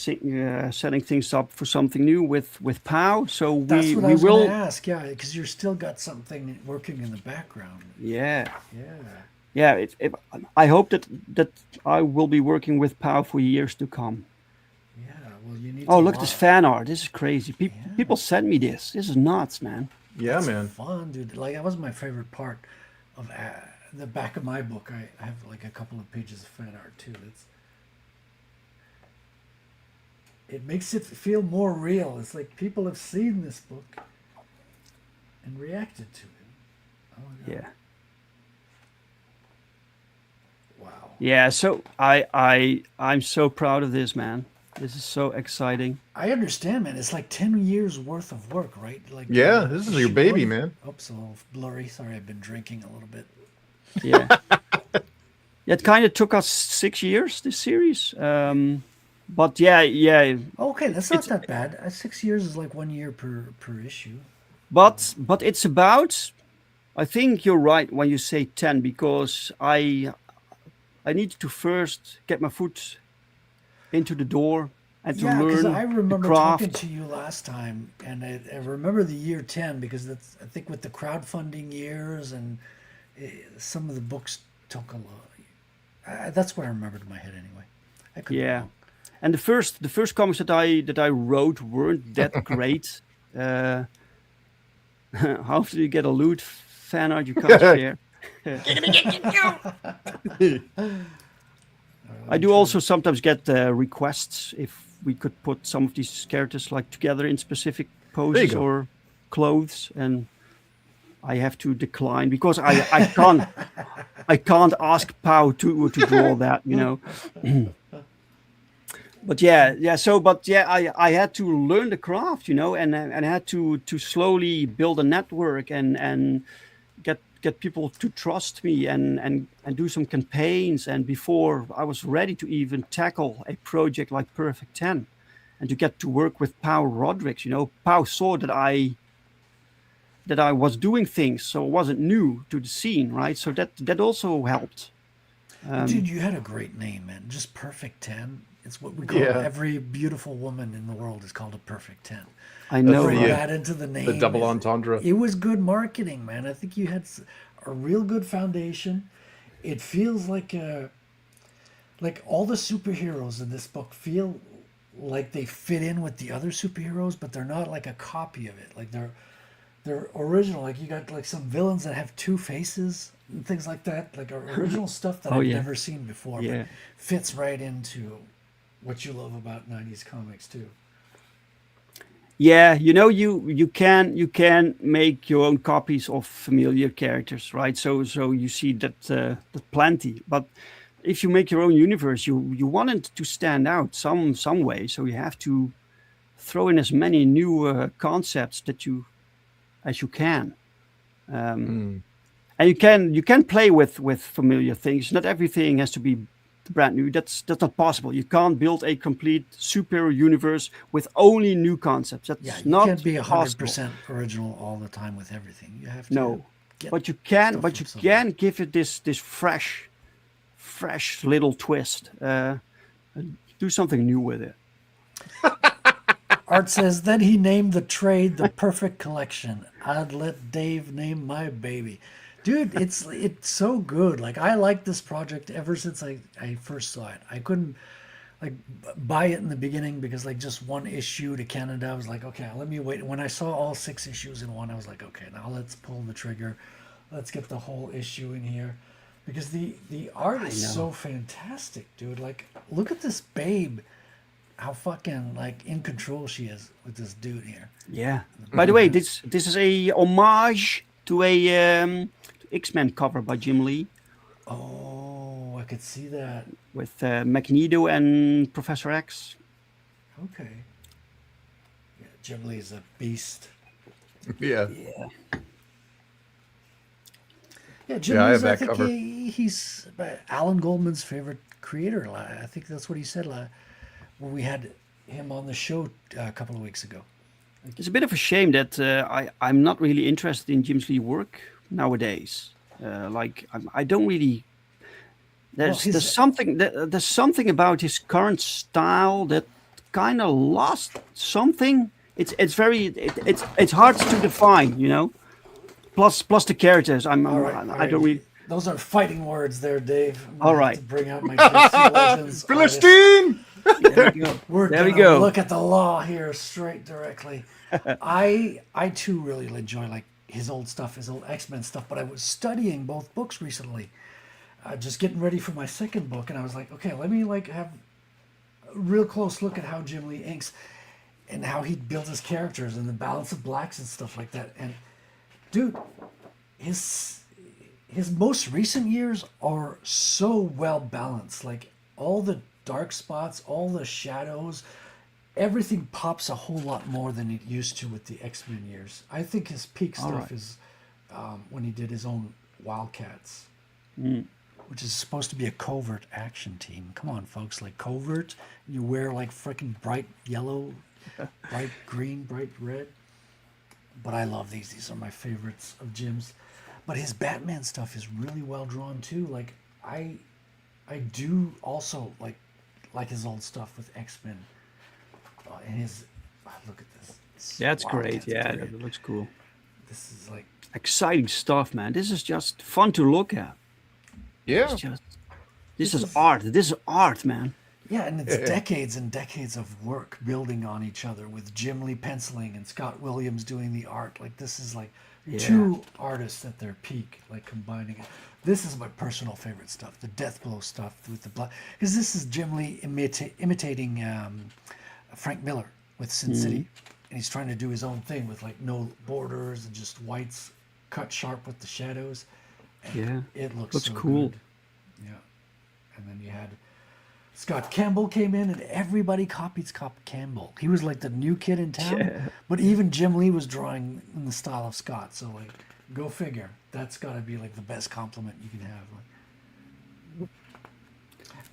things up for something new with Pow. So That's we what I we was will. going to ask, yeah, because you're still got something working in the background. Yeah, Yeah. I hope that I will be working with Pow for years to come. Yeah, well, you need Oh, to look at this watch- fan art. This is crazy. People sent me this. This is nuts, man. Yeah, It's man. fun, dude. Like, that was my favorite part of the back of my book. I have like a couple of pages of fan art too. It makes it feel more real. It's like people have seen this book and reacted to it. Oh, no. Yeah. Wow. Yeah, so I'm so proud of this, man. This is so exciting. I understand, man. It's like 10 years worth of work, right? Like Yeah, this is your issue baby, one- man. Oops, a little blurry. Sorry, I've been drinking a little bit. Yeah. It kind of took us 6 years, this series. But yeah. Okay, that's not that bad. 6 years is like 1 year per issue. But it's about. I think you're right when you say 10 because I needed to first get my foot into the door and to Yeah, because learn I remember the craft. talking to you last time, and I remember the year 10 because that's, I think, with the crowdfunding years and some of the books took a lot. That's what I remembered in my head anyway. I could be Yeah. wrong. And the first comics that I wrote weren't that great. Uh, how do you get a loot fan art you can't share? I do also sometimes get requests if we could put some of these characters like together in specific poses go. or clothes, and I have to decline because I can't ask Pau to draw that, you know. But I had to learn the craft, you know, and I had to slowly build a network and get people to trust me and do some campaigns. And before I was ready to even tackle a project like Perfect 10 and to get to work with Pau Rodrigues, you know, Pau saw that I was doing things, so it wasn't new to the scene, right? So that also helped. Dude, you had a great name, man. Just Perfect 10. It's what we call Yeah. every beautiful woman in the world is called a Perfect 10. I know, Bring right? that into the name. double entendre. It was good marketing, man. I think you had a real good foundation. It feels like all the superheroes in this book feel like they fit in with the other superheroes, but they're not like a copy of it. Like they're original. Like you got like some villains that have two faces and things like that. Like original stuff that Oh, I've yeah. never seen before, Yeah. but fits right into what you love about 90s comics too. Yeah, you know, you can make your own copies of familiar characters, right? So you see that plenty. But if you make your own universe, you want it to stand out some way. So you have to throw in as many new concepts as you can. And you can play with familiar things. Not everything has to be brand new. That's not possible. You can't build a complete superhero universe with only new concepts. That's Yeah, you not can't be possible. 100% original all the time with everything. You have to No, get but you can. stuff But from you somewhere. can give it this fresh little twist. Do something new with it. Art says, then he named the trade the Perfect Collection. I'd let Dave name my baby. Dude, it's so good. Like I liked this project ever since I first saw it. I couldn't like buy it in the beginning because like just one issue to Canada, I was like, okay, let me wait. When I saw all 6 issues in one, I was like, okay, now let's pull the trigger. Let's get the whole issue in here. Because the art is so fantastic, dude. Like look at this babe. How fucking like in control she is with this dude here. Yeah. By the way, this is a homage to a X-Men cover by Jim Lee Oh, I could see that. with Magneto and Professor X. Okay. Yeah, Jim Lee is a beast. Yeah. Yeah, Jim Yeah, I Lee's, have I that think cover. he's Alan Goldman's favorite creator. I think that's what he said when we had him on the show a couple of weeks ago. It's a bit of a shame that I'm not really interested in Jim Lee's work nowadays. I don't really. There's something about his current style that kind of lost something. It's hard to define, you know. Plus the characters. I don't really. Those are fighting words there, Dave. I'm gonna All have right. to bring out my DC Legends. artist. Philistine! There we go. We're There we gonna go. look at the law here directly. I too really enjoy like his old stuff, his old X-Men stuff. But I was studying both books recently, just getting ready for my second book, and I was like, okay, let me like have a real close look at how Jim Lee inks and how he builds his characters and the balance of blacks and stuff like that. And dude, his most recent years are so well balanced. Like all the dark spots, all the shadows, everything pops a whole lot more than it used to with the X-Men years. I think his peak stuff is when he did his own Wildcats, which is supposed to be a covert action team. Come on, folks, like covert, you wear like freaking bright yellow, bright green, bright red. But I love these. These are my favorites of Jim's. But his Batman stuff is really well drawn too. Like I do also like his old stuff with X-Men. And his look at this. That's great. Wildcats Yeah, period. that looks cool. This is like exciting stuff, man. This is just fun to look at. Yeah. It's just this is art. This is art, man. Yeah, and it's decades and decades of work building on each other with Jim Lee penciling and Scott Williams doing the art. Like this is like two artists at their peak, like combining it. This is my personal favorite stuff, the Deathblow stuff with the blood, because this is Jim Lee imitating Frank Miller with Sin City, and he's trying to do his own thing with like no borders and just whites cut sharp with the shadows. And it looks so cool. Good. Yeah, and then you had Scott Campbell came in, and everybody copied Scott Campbell. He was like the new kid in town, but even Jim Lee was drawing in the style of Scott. So like, go figure. That's got to be like the best compliment you can have.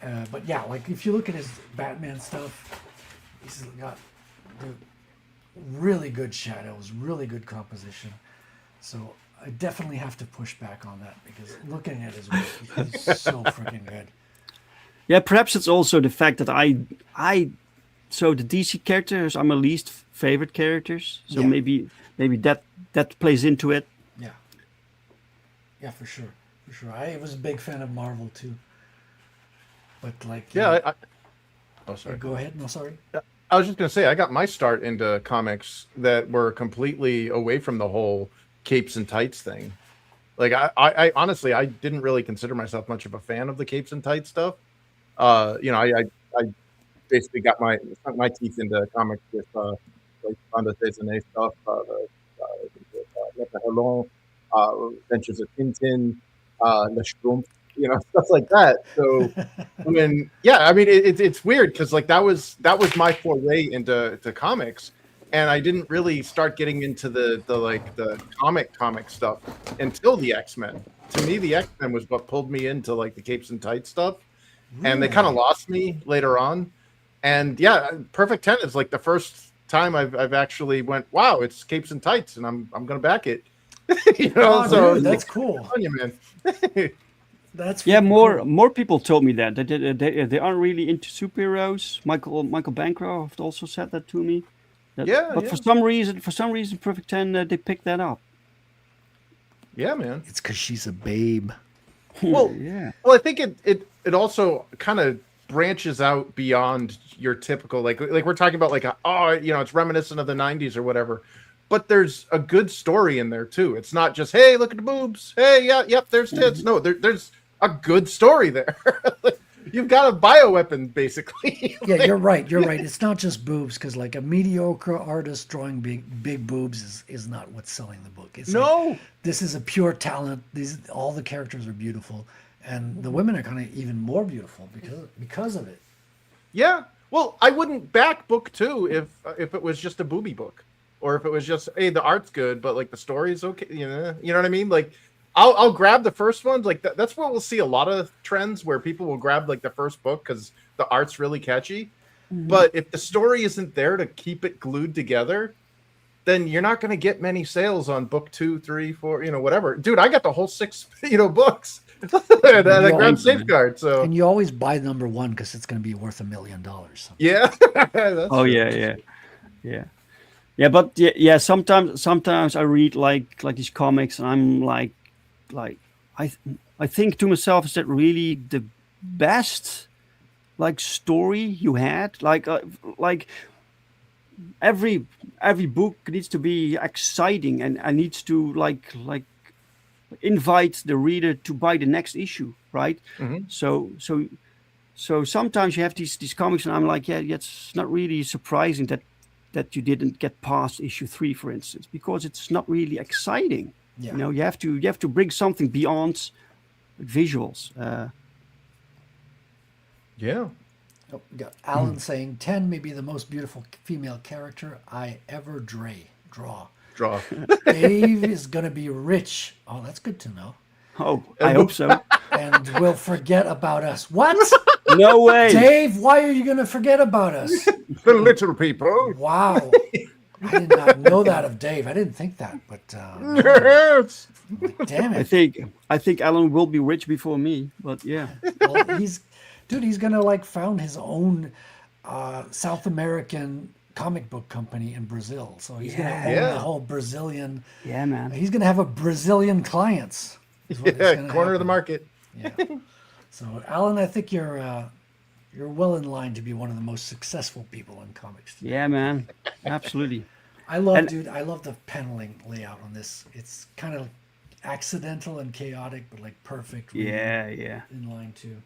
Like, but yeah, like if you look at his Batman stuff, he's got really good shadows, really good composition. So I definitely have to push back on that because looking at his work, he's so freaking good. Yeah, perhaps it's also the fact that so the DC characters are my least favorite characters. So maybe that plays into it. Yeah, for sure. I was a big fan of Marvel too. But like Oh, sorry. go ahead. No, sorry. I was just gonna say I got my start into comics that were completely away from the whole capes and tights thing. Like I honestly I didn't really consider myself much of a fan of the capes and tights stuff. I basically got sunk my teeth into comics with like Banda Desanay stuff, Adventures of Tintin, Le Schtroumpf, stuff like that. So it's weird because like that was my foray into comics, and I didn't really start getting into the comic stuff until the X-Men. To me, the X-Men was what pulled me into like the capes and tights stuff. And they kind of lost me later on. And yeah, Perfect 10 is like the first time I've actually went, wow, it's capes and tights, and I'm gonna back it. So dude, that's cool. On you, man. That's more cool. More people told me that they aren't really into superheroes. Michael Bancroft also said that to me. But for some reason, Perfect 10 they picked that up. Yeah, man. It's because she's a babe. Well, Well, I think it also kind of branches out beyond your typical like we're talking about like it's reminiscent of the 90s or whatever, but there's a good story in there too. It's not just hey, look at the boobs, hey, there's tits. No, there's a good story there. You've got a bioweapon basically. Yeah, you're right. It's not just boobs, because like a mediocre artist drawing big boobs is not what's selling the book. It's like, this is a pure talent. All the characters are beautiful, and the women are kind of even more beautiful because of it. Yeah. Well, I wouldn't back book 2 if it was just a booby book, or if it was just hey, the art's good, but like the story's okay. You know what I mean? Like I'll grab the first one. Like that's where we'll see a lot of trends where people will grab like the first book because the art's really catchy. Mm-hmm. But if the story isn't there to keep it glued together, then you're not going to get many sales on book 2, 3, 4, whatever. Dude, I got the whole 6, books that I grabbed Safeguard. So and you always buy number 1 because it's going to be worth $1 million. Yeah. Yeah, but sometimes I read like these comics, and I'm like I think to myself, is that really the best like story you had? Like every book needs to be exciting and needs to like invite the reader to buy the next issue, right? Mm-hmm. So sometimes you have these comics, and I'm like, it's not really surprising that you didn't get past issue 3, for instance, because it's not really exciting. Yeah. You have to bring something beyond visuals. Oh, we got Alan saying 10 may be the most beautiful female character I ever draw. Dave is gonna be rich. Oh, that's good to know. Oh, I hope so. And will forget about us. What? No way. Dave, why are you gonna forget about us? The little people. Wow. I did not know that of Dave. I didn't think that, but yes. Like, damn it. I think Alan will be rich before me, but yeah. Well, he's gonna like found his own South American comic book company in Brazil. So he's going to Yeah. own Yeah. the whole Brazilian. Yeah, man. He's going to have a Brazilian clients. Is what is Yeah, gonna corner of the happen. market. Yeah. So, Alan, I think you're well in line to be one of the most successful people in comics. Yeah, man. Absolutely. I love, And- dude. I love the paneling layout on this. It's kind of accidental and chaotic, but like perfect. really Yeah, yeah. In line too.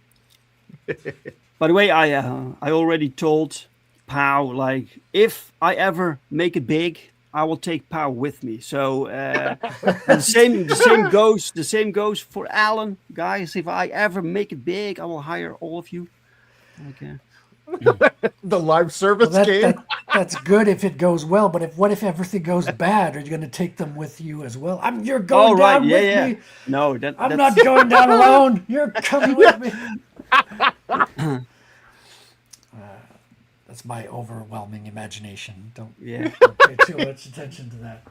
By the way, I already told Pow, like, if I ever make it big, I will take Pow with me. So the same goes for Alan, guys. If I ever make it big, I will hire all of you. Okay. The live service Well, game. that's good if it goes well, but what if everything goes bad? Are you going to take them with you as well? You're going Oh, right. down Yeah, with yeah. me. No, I'm that's not going down alone. You're coming with me. That's my overwhelming imagination. Don't Yeah. pay too much attention to that.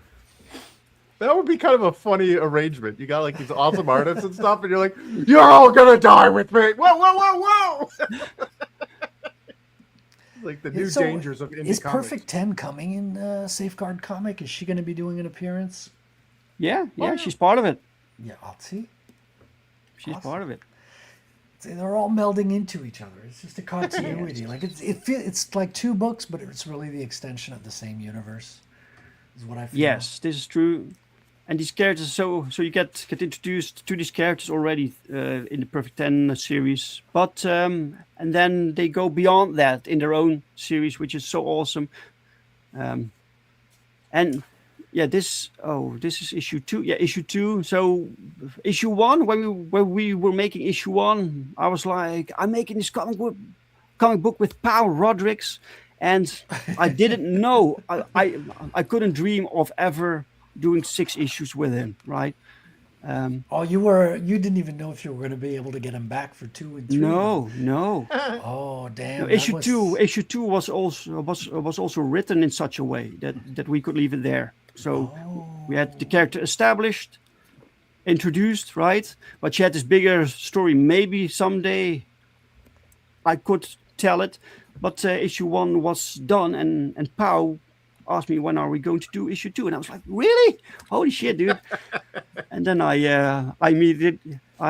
That would be kind of a funny arrangement. You got like these awesome artists and stuff, and you're like, "You're all gonna die with me!" Whoa, whoa, whoa, whoa! Like the new So, dangers of indie is comics. Perfect 10 coming in Safeguard comic? Is she going to be doing an appearance? Yeah, yeah. yeah. She's part of it. Yeah, I'll see. She's Awesome. part of it. See, they're all melding into each other. It's just a continuity. Like it's like two books, but it's really the extension of the same universe. Is what I feel. Yes, this is true. And these characters, so you get introduced to these characters already in the Perfect 10 series, but and then they go beyond that in their own series, which is so awesome. And yeah, this is issue 2. Yeah, issue 2. So issue 1, when we were making issue 1, I was like, I'm making this comic book with Paul Rodriguez, and I didn't know, I couldn't dream of ever doing 6 issues with him, right? Oh, you didn't even know if you were going to be able to get him back for 2 and 3. No. Oh, damn. No, that issue was- 2 was also written in such a way that we could leave it there. So we had the character established, introduced, right? But she had this bigger story. Maybe someday I could tell it, but issue 1 was done, and Pau asked me, when are we going to do issue 2? And I was like, really? Holy shit, dude. And then I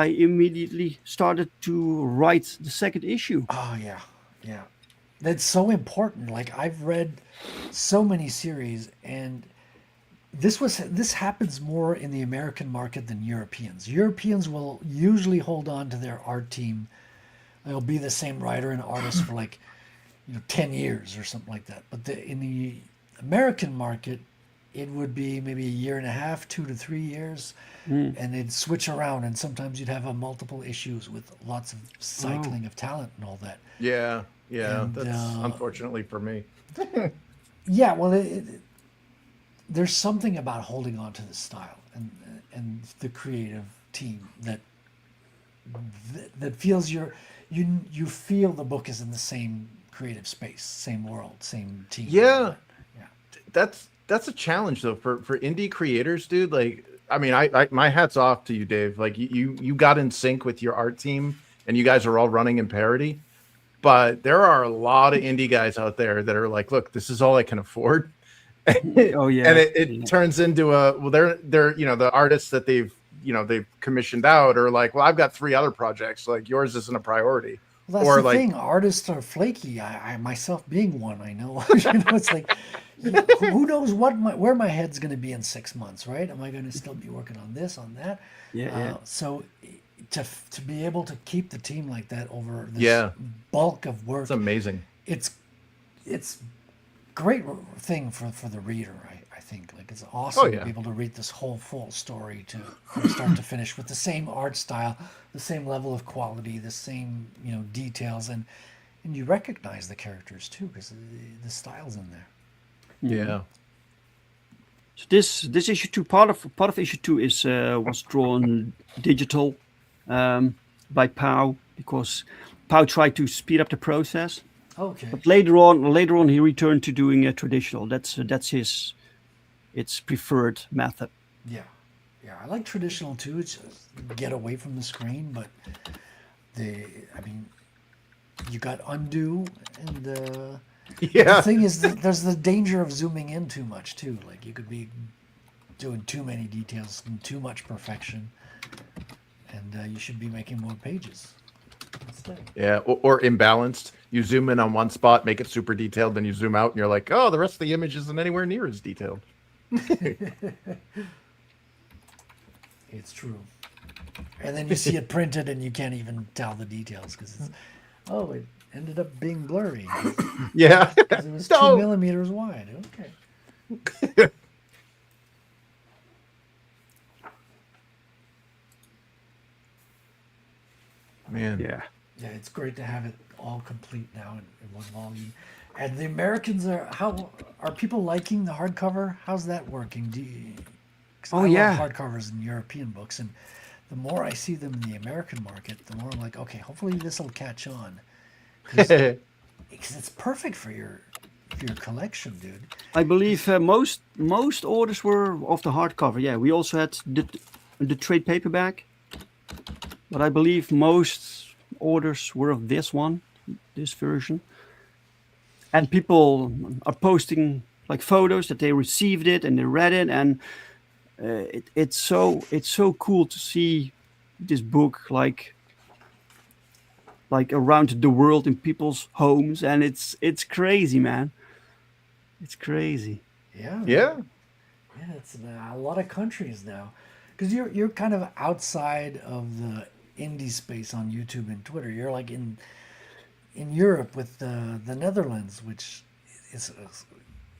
immediately started to write the second issue. Oh, yeah. Yeah. That's so important. Like, I've read so many series, and this happens more in the American market than Europeans. Europeans will usually hold on to their art team. They'll be the same writer and artist for 10 years or something like that. But in the American market, it would be maybe a year and a half, 2 to 3 years, and they'd switch around. And sometimes you'd have multiple issues with lots of cycling of talent and all that. Yeah, And, that's unfortunately for me. Yeah, well, there's something about holding on to the style and the creative team that feels you feel the book is in the same creative space, same world, same team. Yeah. Yeah. That's a challenge though for indie creators, dude. Like, I mean, I my hat's off to you, Dave. Like you got in sync with your art team, and you guys are all running in parity. But there are a lot of indie guys out there that are like, look, this is all I can afford. Oh yeah, And it turns into they're the artists that they've commissioned out are like, well, I've got 3 other projects, like yours isn't a priority. Well, that's or the like thing. Artists are flaky. I myself being one, I know. It's like, who knows where my head's going to be in 6 months, right? Am I going to still be working on this, on that? Yeah. So to be able to keep the team like that over this Yeah. bulk of work, it's amazing. it's great thing for the reader. I think like it's awesome yeah. to be able to read this whole full story from start to finish with the same art style, the same level of quality, the same details, and you recognize the characters too because the style's in there. Yeah. So this issue 2, part of issue 2 is was drawn digital by Pau, because Pau tried to speed up the process. Okay. But later on, he returned to doing a traditional. That's its preferred method. Yeah. I like traditional too. It's just get away from the screen, but you got Undo and The thing is, that there's the danger of zooming in too much too. Like you could be doing too many details and too much perfection, and you should be making more pages instead. Yeah, or imbalanced. You zoom in on one spot, make it super detailed, then you zoom out, and you're like, oh, the rest of the image isn't anywhere near as detailed. It's true. And then you see it printed, and you can't even tell the details because it ended up being blurry. Yeah, It was 2 millimeters wide. Okay. Man. Yeah. Yeah, it's great to have it all complete now in one volume. And the Americans are people liking the hardcover? How's that working? 'Cause I love hardcovers in European books, and the more I see them in the American market, the more I'm like, okay, hopefully this will catch on, because it's perfect for your collection, dude. I believe most orders were of the hardcover. Yeah, we also had the trade paperback, but I believe most orders were of this version. And people are posting like photos that they received it and they read it, and it's so cool to see this book like around the world in people's homes, and it's crazy, man. It's crazy. Yeah. Yeah. Yeah, it's in a lot of countries now, because you're kind of outside of the indie space on YouTube and Twitter. You're like in Europe with the Netherlands, which is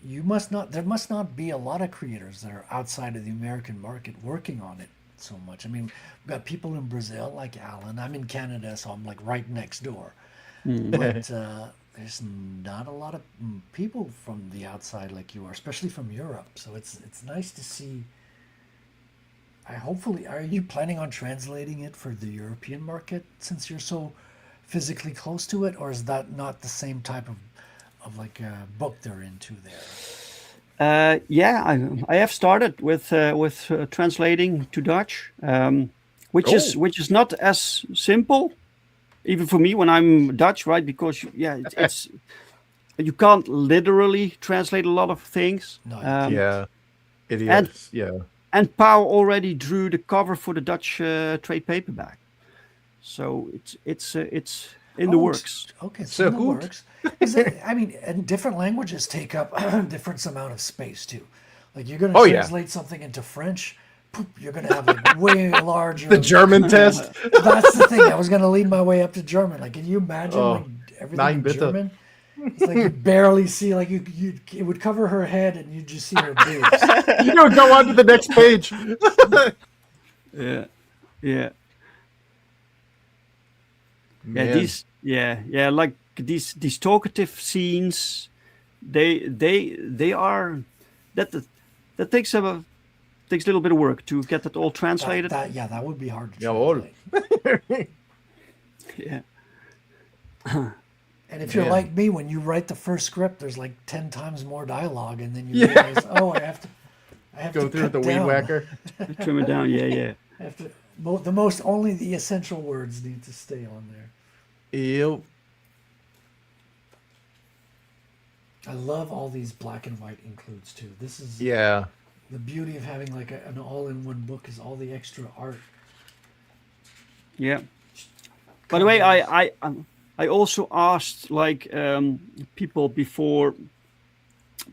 there must not be a lot of creators that are outside of the American market working on it so much. I mean, we've got people in Brazil like Alan. I'm in Canada, so I'm like right next door. But there's not a lot of people from the outside like you are, especially from Europe. So it's nice to see. Are you planning on translating it for the European market since you're so physically close to it, or is that not the same type of like book they're into there? Yeah, I have started with translating to Dutch, which is not as simple, even for me when I'm Dutch, right? Because it's you can't literally translate a lot of things. No, Yeah, it is. And Pau already drew the cover for the Dutch trade paperback, so it's in the works. Okay, it's So in the good. works. I mean, and different languages take up different amount of space too. Like you're going to translate something into French, poop, you're going to have like way larger. The German test. That's the thing. I was going to lead my way up to German. Like, can you imagine like everything in bitte. German? It's like you barely see. Like it would cover her head, and you just see her boobs. You don't go on to the next page. Yeah. Man. Like these talkative scenes, they are that takes a little bit of work to get that all translated. That would be hard to Jawohl. translate. Yeah. And if you're like me, when you write the first script, there's like 10 times more dialogue, and then you realize, I have Go to through cut the weed down. whacker. Trim it down. Yeah. I have to only the essential words need to stay on there. Ew. I love all these black and white includes too. This is Yeah. the beauty of having like an all-in-one book is all the extra art. Yeah. By the way, I also asked like people before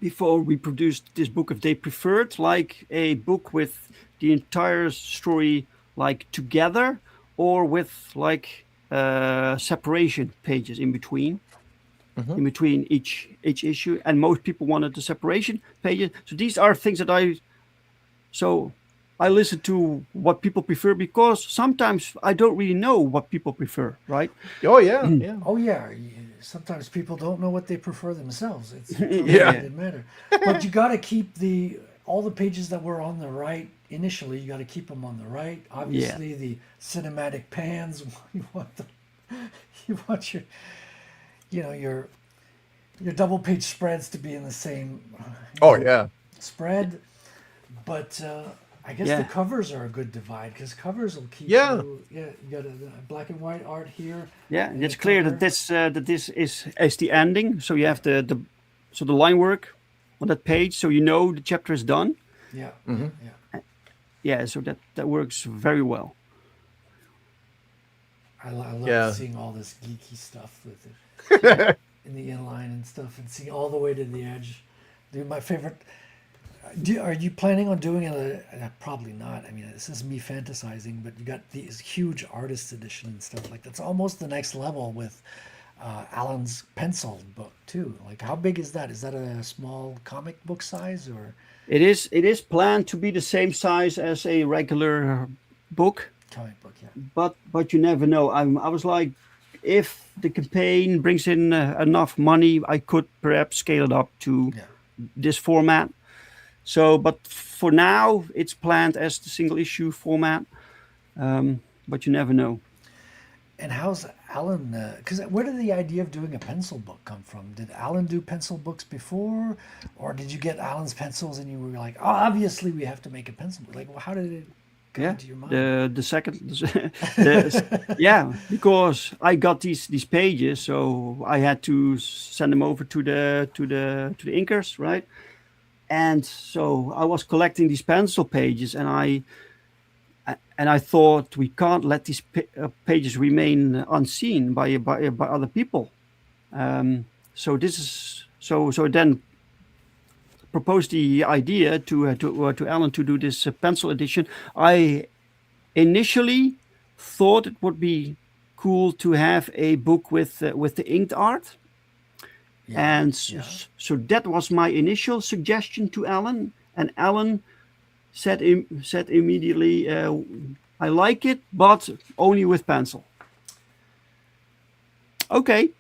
we produced this book if they preferred like a book with the entire story like together or with like separation pages in between. In between each issue, and most people wanted the separation pages. So these are things that I listen to what people prefer, because sometimes I don't really know what people prefer, right? Oh yeah. Yeah. Oh yeah, sometimes people don't know what they prefer themselves. It doesn't matter. But you got to keep all the pages that were on the right initially. You got to keep them on the right. Obviously, the cinematic pans. You want your double page spreads to be in the same. Oh yeah. Spread, but I guess the covers are a good divide because covers will keep Yeah. you. Yeah, you got a black and white art here. Yeah, and it's the clear cover. that this is the ending. So you have the line work on that page, so you know the chapter is done. Yeah, Mm-hmm. yeah. Yeah, so that works very well. I love Yeah. seeing all this geeky stuff with it in the inline and stuff, and seeing all the way to the edge. Dude, my favorite. Are you planning on doing it? Probably not. I mean, this is me fantasizing, but you got these huge artist edition and stuff like that's almost the next level with Alan's pencil book too. Like, how big is that? Is that a small comic book size or It is planned to be the same size as a regular book, comic book? Yeah. but you never know. I was like, if the campaign brings in enough money, I could perhaps scale it up to Yeah. this format. So, but for now, it's planned as the single issue format. But you never know. And how's Alan? Because where did the idea of doing a pencil book come from? Did Alan do pencil books before, or did you get Alan's pencils and you were like, "Oh, obviously we have to make a pencil book"? Like, well, how did it come into your mind? The second, yeah, because I got these pages, so I had to send them over to the inkers, right? And so I was collecting these pencil pages, and I thought we can't let these pages remain unseen by other people. So this is so then proposed the idea to Alan to do this pencil edition. I initially thought it would be cool to have a book with the inked art. Yeah, And yeah. so that was my initial suggestion to Alan, and Alan said immediately, "I like it, but only with pencil." Okay,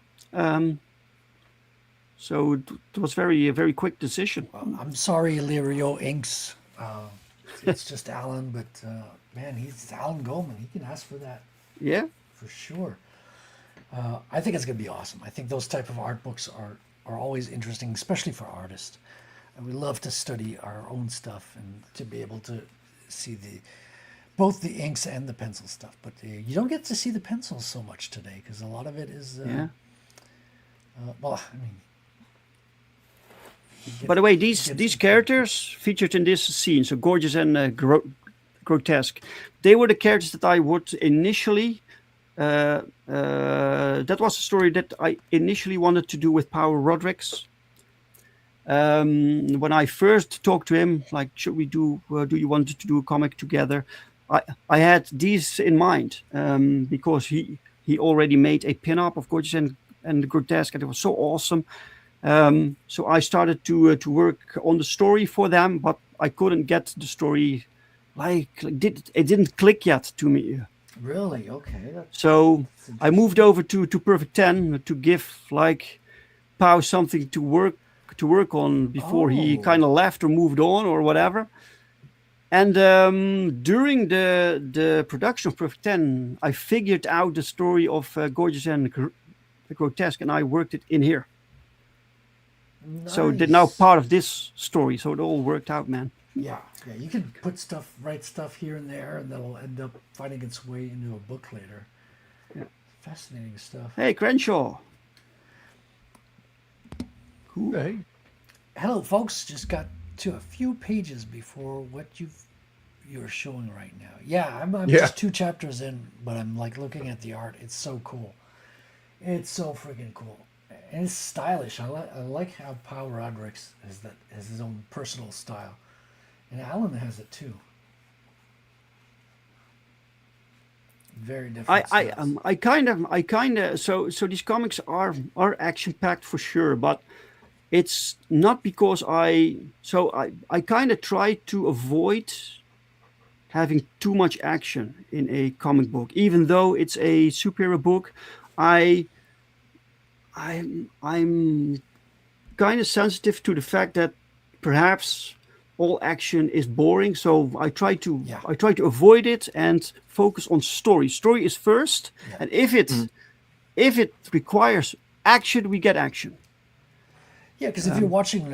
so it was very quick decision. Well, I'm sorry, Illyrio Inks. It's just Alan, but man, he's Alan Goldman. He can ask for that Yeah, for sure. I think it's going to be awesome. I think those type of art books are always interesting, especially for artists. And we love to study our own stuff and to be able to see both the inks and the pencil stuff. But you don't get to see the pencils so much today because a lot of it is. yeah. Well, I mean. By the way, these characters featured in this scene, so gorgeous and grotesque, they were the characters that I would initially. That was a story that I initially wanted to do with Power Rodriguez. When I first talked to him, like, should we do you want to do a comic together? I had these in mind because he already made a pin-up of Gorgeous and Grotesque, and it was so awesome. So I started to work on the story for them, but I couldn't get the story it didn't click yet to me. Really? Okay. So I moved over to Perfect 10 to give like Pau something to work on before he kind of left or moved on or whatever. And during the production of Perfect 10, I figured out the story of Gorgeous and Grotesque, and I worked it in here. Nice. So they're now part of this story. So it all worked out, man. Yeah, you can write stuff here and there, and that'll end up finding its way into a book later. Yeah. Fascinating stuff. Hey, Crenshaw. Cool. Hey. Hello, folks. Just got to a few pages before what you're showing right now. Yeah, I'm just 2 chapters in, but I'm like looking at the art. It's so cool. It's so freaking cool, and it's stylish. I like how Pau Rodriguez has his own personal style. And Alan has it too. Very different. I kind of so these comics are action packed for sure, but it's not because I kind of try to avoid having too much action in a comic book, even though it's a superhero book. I'm kind of sensitive to the fact that perhaps all action is boring, so I try to avoid it and focus on story. Story is first, and if it requires action, we get action. Yeah, because if you're watching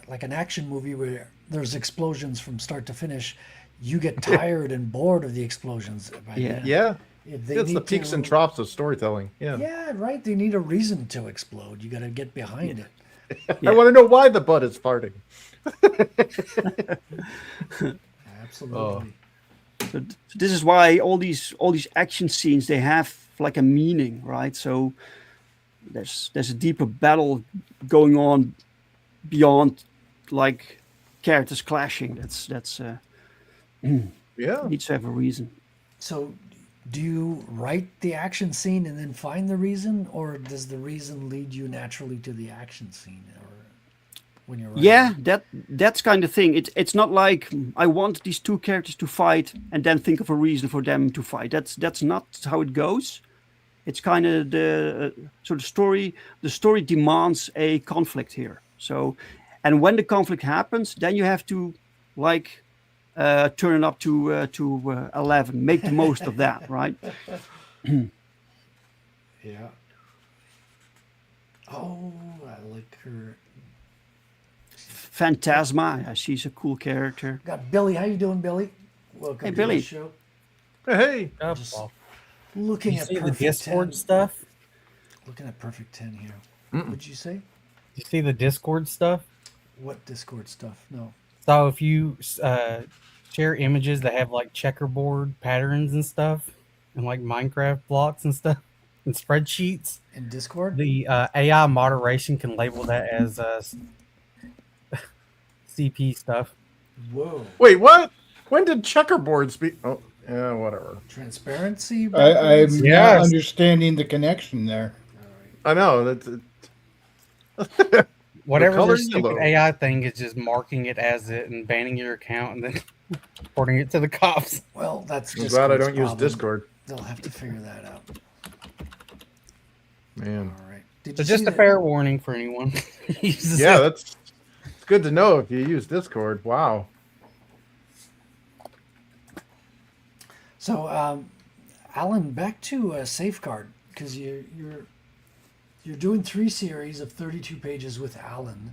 like an action movie where there's explosions from start to finish, you get tired and bored of the explosions. Right? Yeah. Yeah. If they It's the need peaks to- and troughs of storytelling. Yeah. Yeah, right. They need a reason to explode. You got to get behind it. I want to know why the butt is farting. Absolutely. So this is why all these action scenes, they have like a meaning, right? So there's a deeper battle going on beyond like characters clashing. That's Yeah. needs to have a reason. So, do you write the action scene and then find the reason, or does the reason lead you naturally to the action scene, or when you're writing? Yeah, that's kind of thing. It's not like I want these two characters to fight and then think of a reason for them to fight. That's not how it goes. It's kind of the story demands a conflict here. So, and when the conflict happens, then you have to like turn it up to 11. Make the most of that, right? Yeah. Oh, I like her. Phantasma, yeah, she's a cool character. Got Billy. How you doing, Billy? Welcome Hey, to Billy. the show. Hey. Just looking You at see the Perfect Discord 10. stuff? Looking at Perfect 10 here. What'd you say? You see the Discord stuff? What Discord stuff? No. So if you share images that have like checkerboard patterns and stuff, and like Minecraft blocks and stuff, and spreadsheets, In Discord? the AI moderation can label that as CP stuff. Whoa. Wait, what? When did checkerboards be? Oh, yeah, whatever. Transparency? I'm backgrounds? not Yes. understanding the connection there. I know. That's Whatever color their stupid yellow. AI thing is just marking it as it and banning your account and then reporting it to the cops. Well, that's I'm Discord's glad I don't use problem. Discord. They'll have to figure that out. Man. All right. Did So you just see a that- fair warning for anyone. who uses Yeah, it. that's it's good to know if you use Discord. Wow. So, Alan, back to Safeguard, because you're doing 3 series of 32 pages with Alan.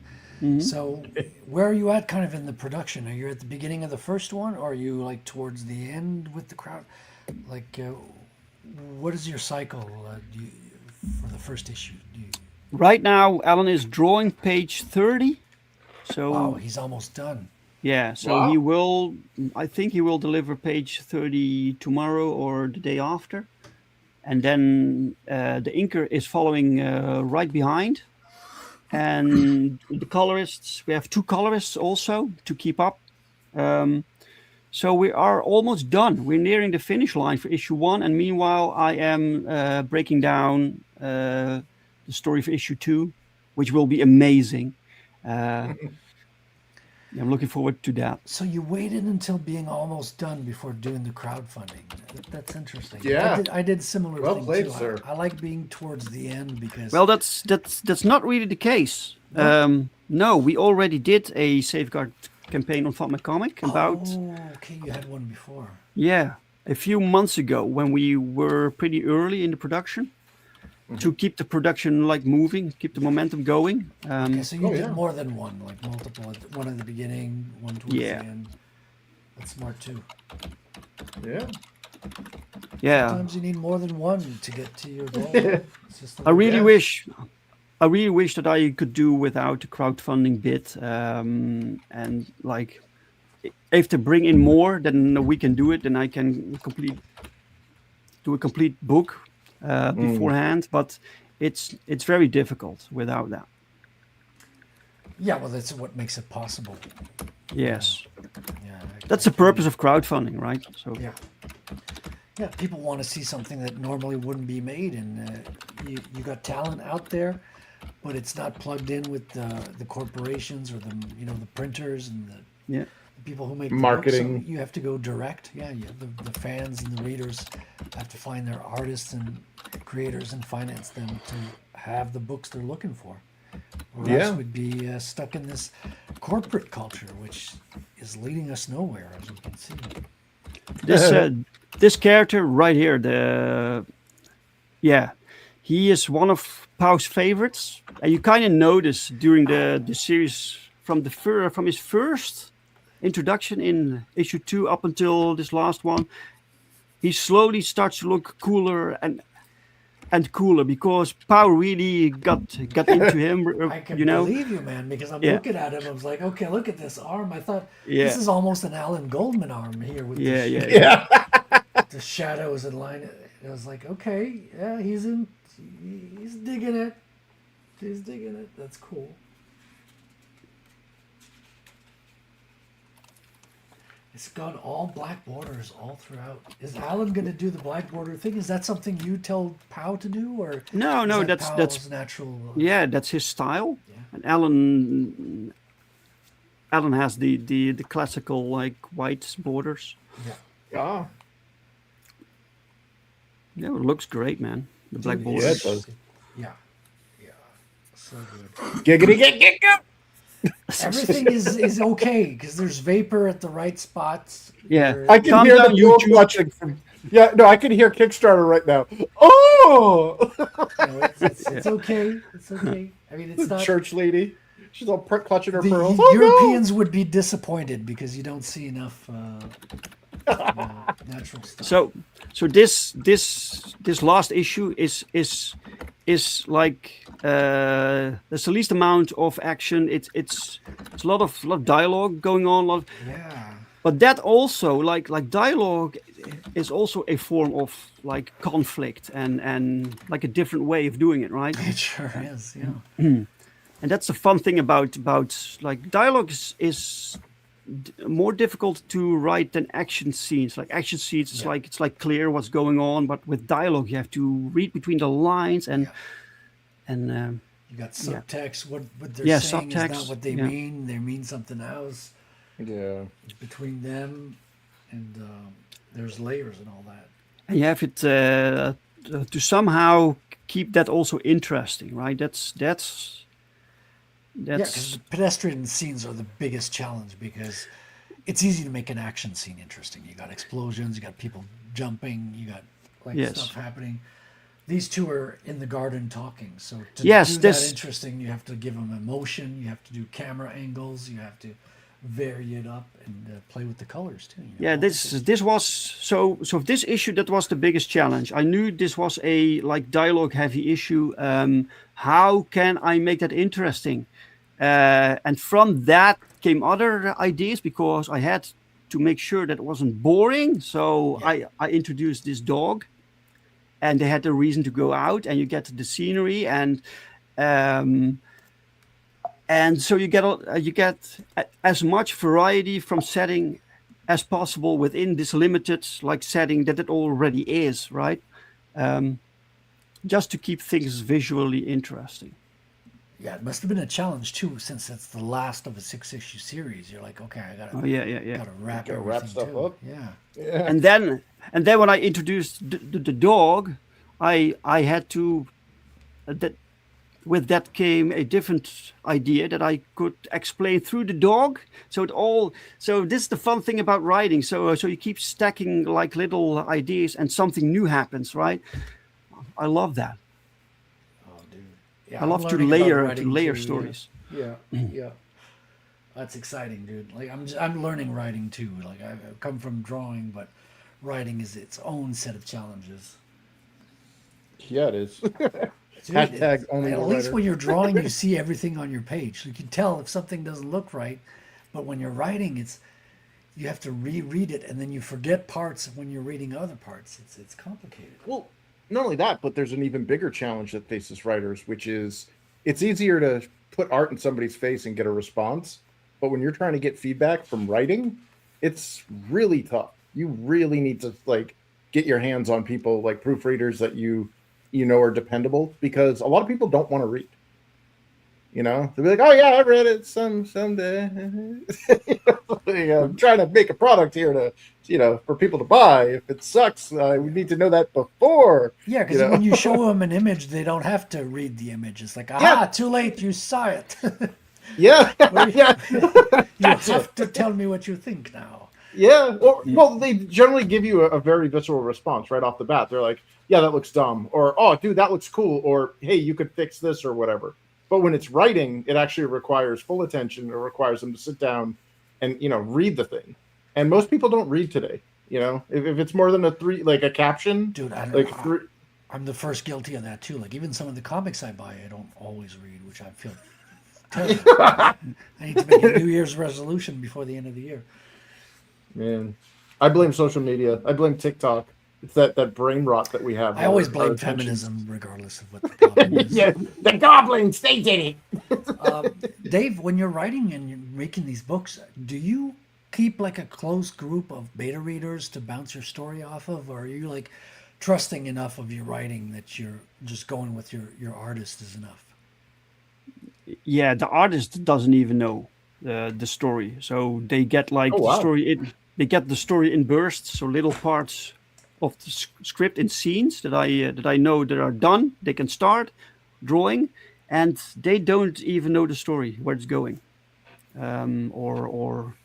So, where are you at, kind of in the production? Are you at the beginning of the first one, or are you like towards the end with the crowd? Like, what is your cycle for the first issue? Right now, Alan is drawing page 30. So Wow, he's almost done. yeah, so he will. I think he will deliver page 30 tomorrow or the day after, and then the inker is following right behind, and the colorists. We have 2 colorists also to keep up. So we are almost done. We're nearing the finish line for issue 1, and meanwhile, I am breaking down the story for issue 2, which will be amazing. I'm looking forward to that. So you waited until being almost done before doing the crowdfunding. That's interesting. Yeah. I did similar Well thing played, too. sir. I like being towards the end because Well, that's not really the case. No, we already did a Safeguard campaign on Fatma Comic about Oh, okay, you had one before. a few months ago when we were pretty early in the production to keep the production like moving, keep the momentum going. Okay, so you did yeah. more than one, like multiple. One at the beginning, one towards Yeah. the end. That's smart too. Yeah. Yeah, Sometimes you need more than one to get to your goal. It's just the I way- really Yeah. wish that I could do without the crowdfunding bit, and like if they bring in more, then we can do it. Then I can do a complete book beforehand. But it's very difficult without that. Yeah, well, that's what makes it possible. Yes, Yeah, that's the purpose of crowdfunding, right? So Yeah. Yeah, people want to see something that normally wouldn't be made, and you got talent out there, but it's not plugged in with the corporations or the printers and the yeah. people who make the Marketing. books. So you have to go direct. Yeah, the fans and the readers have to find their artists and creators and finance them to have the books they're looking for. Or Yeah. else we'd be stuck in this corporate culture, which is leading us nowhere, as you can see. This character right here, he is one of Pau's favorites, and you kind of notice during the series from his first introduction in issue 2 up until this last one, he slowly starts to look cooler and cooler because Pow really got into him. I can You know, believe you, man, because I'm Yeah. looking at him. I was like, okay, look at this arm. I thought Yeah. this is almost an Alan Goldman arm here with yeah, the, yeah, Yeah. the shadows and line. I was like, okay, yeah, he's digging it. He's digging it. That's cool. It's got all black borders all throughout. Is Alan going to do the black border thing? Is that something you tell Pow to do, or No, is no, that that's Powell's natural? yeah, that's his style. Yeah. And Alan has the classical like white borders. Ah, Yeah, it looks great, man. The black Dude, borders. yeah, it does. Yeah, yeah, so good. Giggity gig. Everything is okay because there's vapor at the right spots. Yeah. There- I can Calm hear down, the dog YouTube. watching from. Yeah, no, I can hear Kickstarter right now. Oh, it's okay. It's okay. I mean, it's the not. church lady. She's all clutching her The pearls. Oh, Europeans would be disappointed because you don't see enough natural stuff. So this last issue is like there's the least amount of action. It's a lot of dialogue going on. yeah, But that also like dialogue is also a form of like conflict and like a different way of doing it, right? it sure is. Yeah. And that's the fun thing about like dialogue is more difficult to write than action scenes. Like action scenes, it's like clear what's going on, but with dialogue you have to read between the lines and You got subtext. What they're Yeah, saying is not subtext, what they yeah. mean. They mean something else Yeah. between them, and there's layers and all that. and you have it to somehow keep that also interesting, right? That's Yeah, because the pedestrian scenes are the biggest challenge because it's easy to make an action scene interesting. You got explosions, you got people jumping, you got like Yes. stuff happening. These two are in the garden talking, so to Yes, do that this- interesting, you have to give them emotion. You have to do camera angles. You have to vary it up and play with the colors too. You know, Yeah, all this was so this issue that was the biggest challenge. I knew this was a like dialogue heavy issue. How can I make that interesting? And from that came other ideas because I had to make sure that it wasn't boring. So I introduced this dog, and they had a reason to go out, and you get the scenery and so you get as much variety from setting as possible within this limited like setting that it already is, right? Just to keep things visually interesting. Yeah, it must have been a challenge too, since it's the last of a 6-issue series. You're like, okay, I gotta, Oh yeah. gotta wrap Gotta everything wrap stuff too. up. Yeah, Yeah. And then when I introduced the dog, I had to that with that came a different idea that I could explain through the dog. So this is the fun thing about writing. So you keep stacking like little ideas and something new happens, right? I love that. oh dude, yeah. I I'm love to learning about layer writing too, yeah. stories. Yeah, yeah. That's exciting, dude. Like I'm learning writing too. Like I've come from drawing, but writing is its own set of challenges. Yeah, it is. Dude, Hashtag only at the least writer. when you're drawing, you see everything on your page. You can tell if something doesn't look right. But when you're writing, you have to reread it, and then you forget parts when you're reading other parts. It's complicated. Well, not only that, but there's an even bigger challenge that faces writers, which is it's easier to put art in somebody's face and get a response. But when you're trying to get feedback from writing, it's really tough. You really need to like get your hands on people like proofreaders that you know are dependable, because a lot of people don't want to read. You know, they'll be like, "Oh yeah, I read it someday." I'm trying to make a product here to, for people to buy. If it sucks, we need to know that before. Yeah, because You know? when you show them an image, they don't have to read the image. It's like, aha, too late, you saw it. Yeah, yeah, You have to tell me what you think now. yeah. Well, they generally give you a very visceral response right off the bat. They're like, "Yeah, that looks dumb," or "Oh, dude, that looks cool," or "Hey, you could fix this," or whatever. But when it's writing, it actually requires full attention. It requires them to sit down and read the thing. And most people don't read today. If it's more than a caption, Dude, I don't like know. three, I'm the first guilty of that too. Like even some of the comics I buy, I don't always read, which I feel terrible. I need to make a New Year's resolution before the end of the year. man, I blame social media. I blame TikTok. It's that brain rot that we have. I always our blame attention. feminism, regardless of what the problem is. Yeah, the goblins, they did it. Dave, when you're writing and you're making these books, do you keep like a close group of beta readers to bounce your story off of, or are you like trusting enough of your writing that you're just going with your artist is enough? Yeah, the artist doesn't even know the story, so they get like Oh, the wow. story. They get the story in bursts, so little parts of the script in scenes that I know that are done. They can start drawing, and they don't even know the story, where it's going, or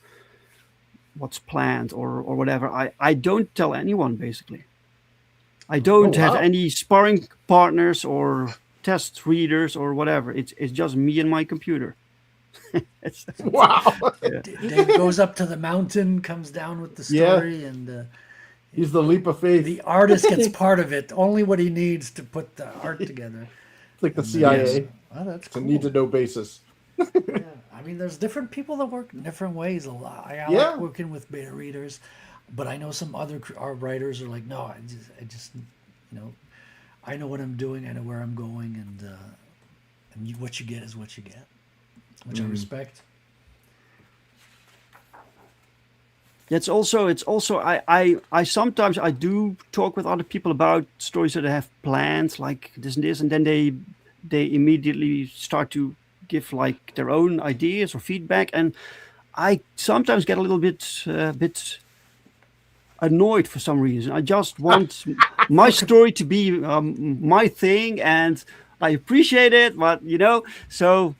what's planned, or whatever. I don't tell anyone basically. I don't have wow. any sparring partners or test readers or whatever. It's just me and my computer. It's- Wow. Dave goes up to the mountain, comes down with the Yeah. story, and He's the leap of faith. the artist gets part of it. Only what he needs to put the art together. It's like the CIA. Oh, that's It's a cool. need-to-know basis. Yeah. I mean, there's different people that work in different ways. A lot. I Yeah. like working with beta readers, but I know some other art writers are like, no, I just, I know what I'm doing. I know where I'm going, and what you get is what you get, which I respect. it's also I sometimes I do talk with other people about stories that I have planned like this and this, and then they immediately start to give like their own ideas or feedback, and I sometimes get a little bit annoyed for some reason. I just want my story to be my thing, and I appreciate it, but so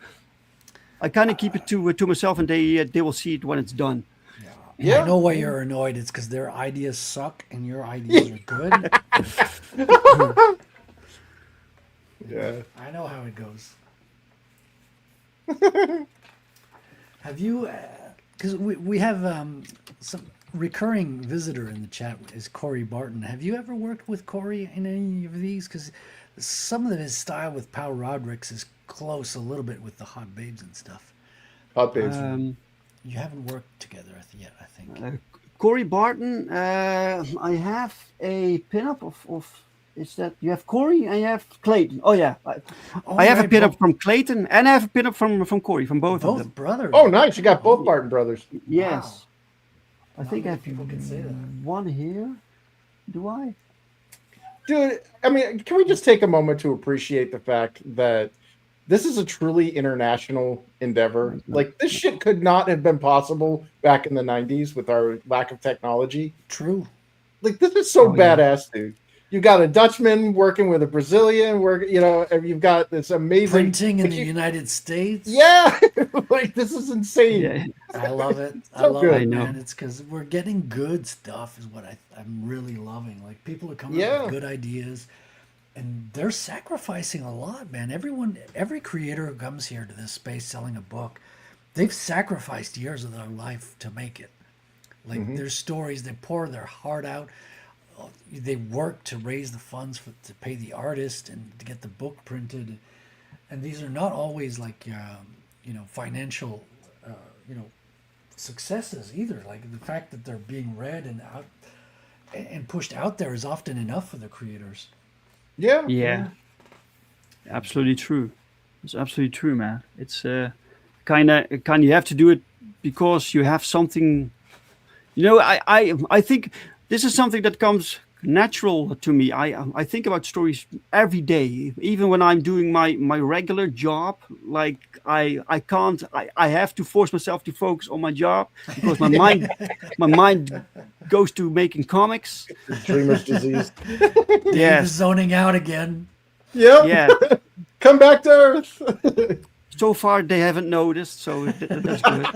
I kind of keep it to myself, and they will see it when it's done. And Yeah. I know why you're annoyed. It's because their ideas suck and your ideas are good. Yeah. I know how it goes. Have you? Because we have some recurring visitor in the chat is Corey Barton. Have you ever worked with Corey in any of these? Because some of his style with Pal Rodricks is close a little bit with the Hot Babes and stuff. Hot babes. You haven't worked together yet, I think. Corey Barton, I have a pinup of. Is that you have Corey and you have Clayton? Oh yeah, I have a right, pinup both- from Clayton and I have a pinup from Corey, from both of Both them. brothers. Oh, nice. You got both Barton brothers. Yes, I Not think I many have people can say that. one here. Do I? Dude, I mean, can we just take a moment to appreciate the fact that this is a truly international endeavor? Like, this shit could not have been possible back in the 90s with our lack of technology. True. Like, this is so yeah. badass, dude. You got a Dutchman working with a Brazilian, and you've got this amazing Printing in the United States. Yeah, like this is insane. Yeah, I love it. I So love good. it, I know. man. It's because we're getting good stuff is what I'm really loving. Like people are coming up Yeah. with good ideas, and they're sacrificing a lot, man. Every creator who comes here to this space selling a book, they've sacrificed years of their life to make it. Like their stories, they pour their heart out. They work to raise the funds to pay the artist and to get the book printed. And these are not always like, financial, successes either. Like the fact that they're being read and out and pushed out there is often enough for the creators. Yeah. yeah, absolutely true. It's absolutely true, man. It's kind of you have to do it because you have something. I think this is something that comes natural to me. I think about stories every day, even when I'm doing my regular job. Like I have to force myself to focus on my job because my mind goes to making comics. Dreamer's disease. Dave is Yes, zoning out again. Yep. yeah. Come back to Earth. So far they haven't noticed, so that's good.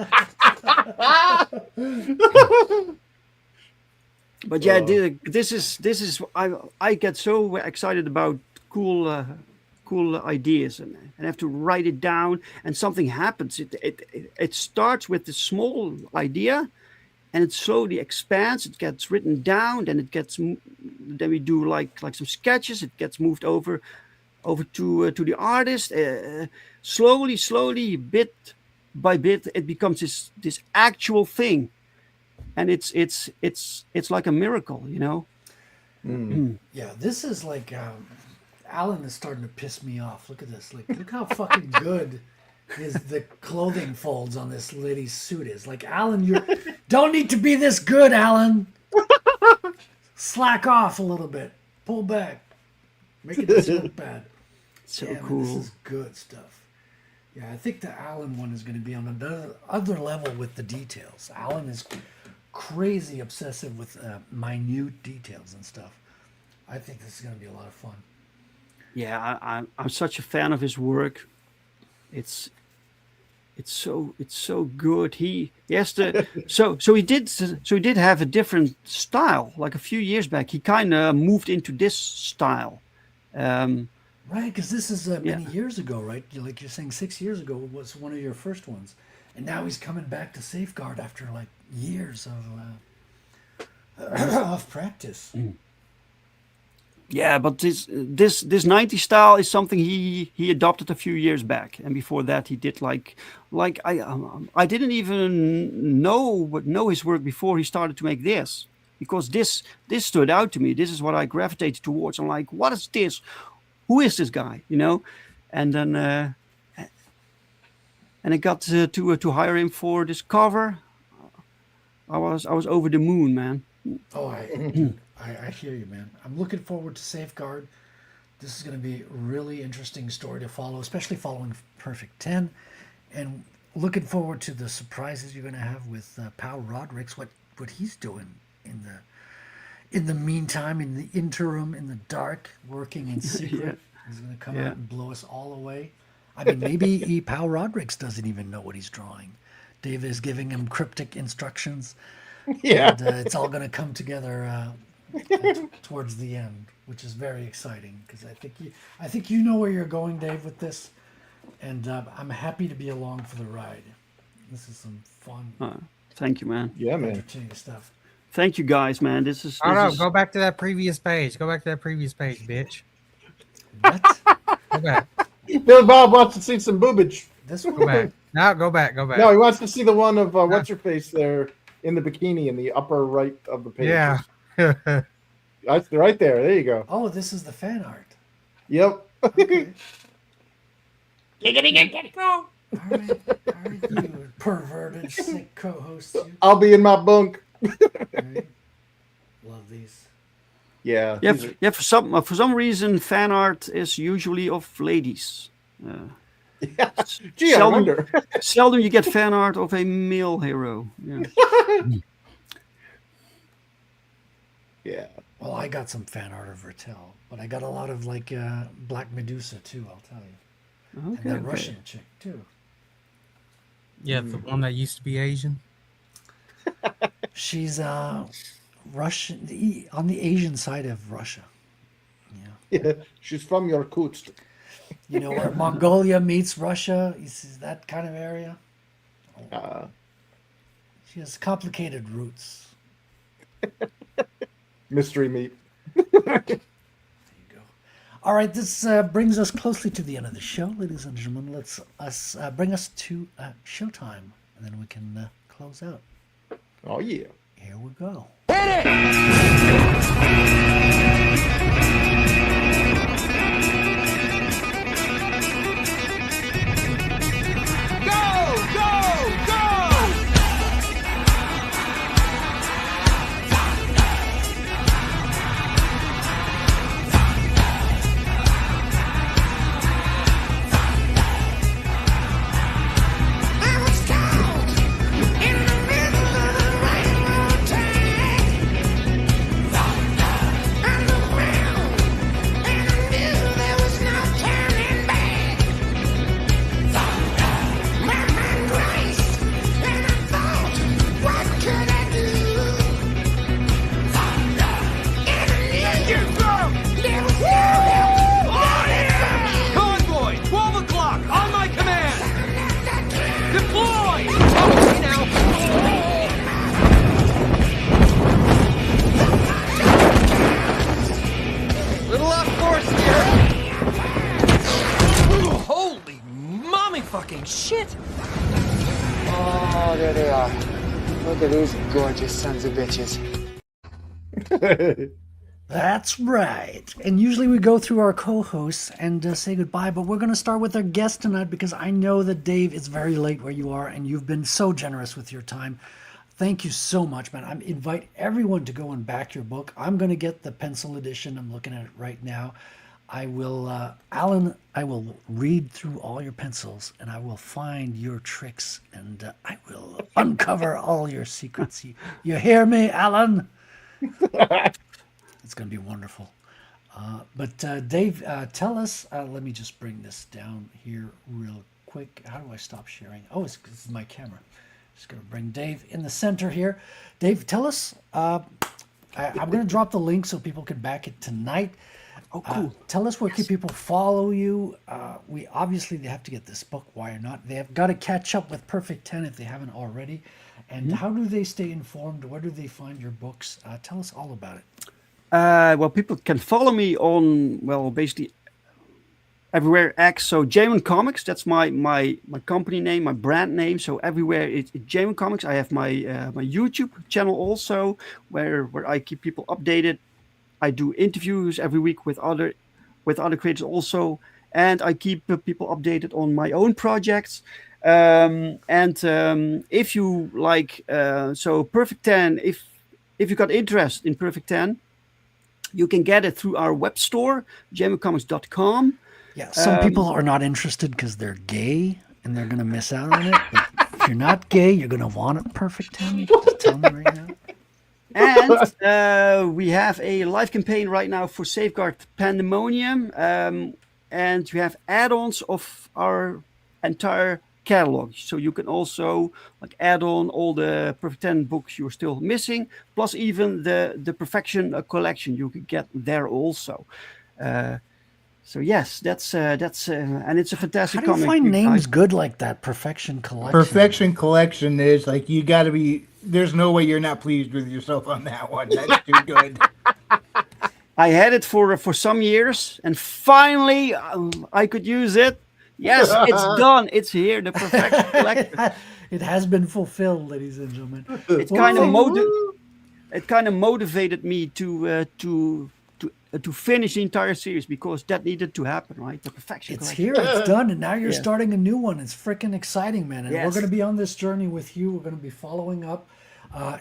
But yeah, this is I get so excited about cool cool ideas and have to write it down, and something happens. It starts with this small idea, and it slowly expands. It gets written down, then then we do like some sketches. It gets moved over to the artist. Slowly, bit by bit, it becomes this actual thing, and it's like a miracle, you know. Yeah, this is like Alan is starting to piss me off. Look at this. Like, look how fucking good the clothing folds on this lady's suit is. Like, Alan, you don't need to be this good, Alan. Slack off a little bit. Pull back. Make it just look bad. So Man, cool. this is good stuff. Yeah, I think the Alan one is going to be on another other level with the details. Alan is crazy obsessive with minute details and stuff. I think this is going to be a lot of fun. Yeah, I'm such a fan of his work. It's so good. He has to so he did have a different style. Like a few years back, he kind of moved into this style. Right, because this is many years ago, right? Like you're saying, 6 years ago was one of your first ones, and now he's coming back to Safeguard after like years of practice. Yeah, but this 90s style is something he adopted a few years back, and before that he did like I didn't even know his work before he started to make this, because this stood out to me. This is what I gravitated towards. I'm like, what is this? Who is this guy? You know, and then I got to hire him for this cover. I was over the moon, man. Oh, I hear you, man. I'm looking forward to Safeguard. This is going to be a really interesting story to follow, especially following Perfect 10, and looking forward to the surprises you're going to have with Pau Rodrigues, what he's doing in the meantime, in the interim, in the dark, working in secret. He's going to come out and blow us all away. I mean, maybe Pau Rodrigues doesn't even know what he's drawing. Dave is giving him cryptic instructions. Yeah. And it's all going to come together towards the end, which is very exciting, because I think you know where you're going, Dave, with this, and I'm happy to be along for the ride. This is some fun, Thank you, man. Yeah, man. entertaining stuff. Thank you, guys, man. This is. Go back to that previous page. Go back to that previous page, bitch. What? Go back. Billy Bob wants to see some boobage. This one? Go back. No, go back. Go back. No, he wants to see the one of what's her face there in the bikini in the upper right of the page. Yeah. That's right there. There you go. Oh, this is the fan art. Yep. Okay. All right, you perverted, sick co-host. You. I'll be in my bunk. Right. Love these. Yeah. Yeah. For some reason, fan art is usually of ladies. Yeah. Gee, I Seldom- wonder. Seldom you get fan art of a male hero. Yeah. Yeah. Well, I got some fan art of Vertel, but I got a lot of like Black Medusa too. I'll tell you, Okay. and that Russian chick too. Yeah, the one that used to be Asian. She's Russian on the Asian side of Russia. Yeah. She's from Yakutsk. You know where Mongolia meets Russia. Is that kind of area? She has complicated roots. Mystery meat. There you go. All right, this brings us closely to the end of the show, ladies and gentlemen. Let's bring us to showtime, and then we can close out. Oh yeah. Here we go. Shit! Oh, there they are. Look at these gorgeous sons of bitches. That's right. And usually we go through our co-hosts and say goodbye, but we're going to start with our guest tonight because I know that Dave, it's very late where you are and you've been so generous with your time. Thank you so much, man. I invite everyone to go and back your book. I'm going to get the pencil edition. I'm looking at it right now. I will, Alan, I will read through all your pencils and I will find your tricks and I will uncover all your secrets. You hear me, Alan? It's going to be wonderful. But Dave, tell us, let me just bring this down here real quick. How do I stop sharing? Oh, this is my camera. Just going to bring Dave in the center here. Dave, tell us, I'm going to drop the link so people can back it tonight. Oh, cool. Tell us where can people follow you. We obviously they have to get this book. Why or not? They have got to catch up with Perfect 10 if they haven't already. And how do they stay informed? Where do they find your books? Tell us all about it. Well, people can follow me on, well, basically everywhere X. So Jamin Comics, that's my company name, my brand name. So everywhere it's Jamin Comics. I have my my YouTube channel also, where I keep people updated. I do interviews every week with other creators also, and I keep people updated on my own projects. If you like, so Perfect 10, if you got interest in Perfect 10, you can get it through our web store, jamincomics.com. Yeah, some people are not interested because they're gay and they're going to miss out on it. But if you're not gay, you're going to want it Perfect 10. Just tell me right now. And we have a live campaign right now for Safeguard Pandemonium. And we have add-ons of our entire catalog. So you can also like add on all the Perfect 10 books you're still missing, plus even the Perfection collection you can get there also. So yes, that's and it's a fantastic How do you comic. find names good like that? Perfection Collection. Perfection Collection is like you got to be. There's no way you're not pleased with yourself on that one. That's too good. I had it for some years, and finally I could use it. Yes, it's done. It's here. The Perfection Collection. It has been fulfilled, ladies and gentlemen. It kind of motivated me to finish the entire series because that needed to happen, right? The Perfection It's Collection. here, it's done, and now you're starting a new one. It's freaking exciting, man. And we're going to be on this journey with you. We're going to be following up.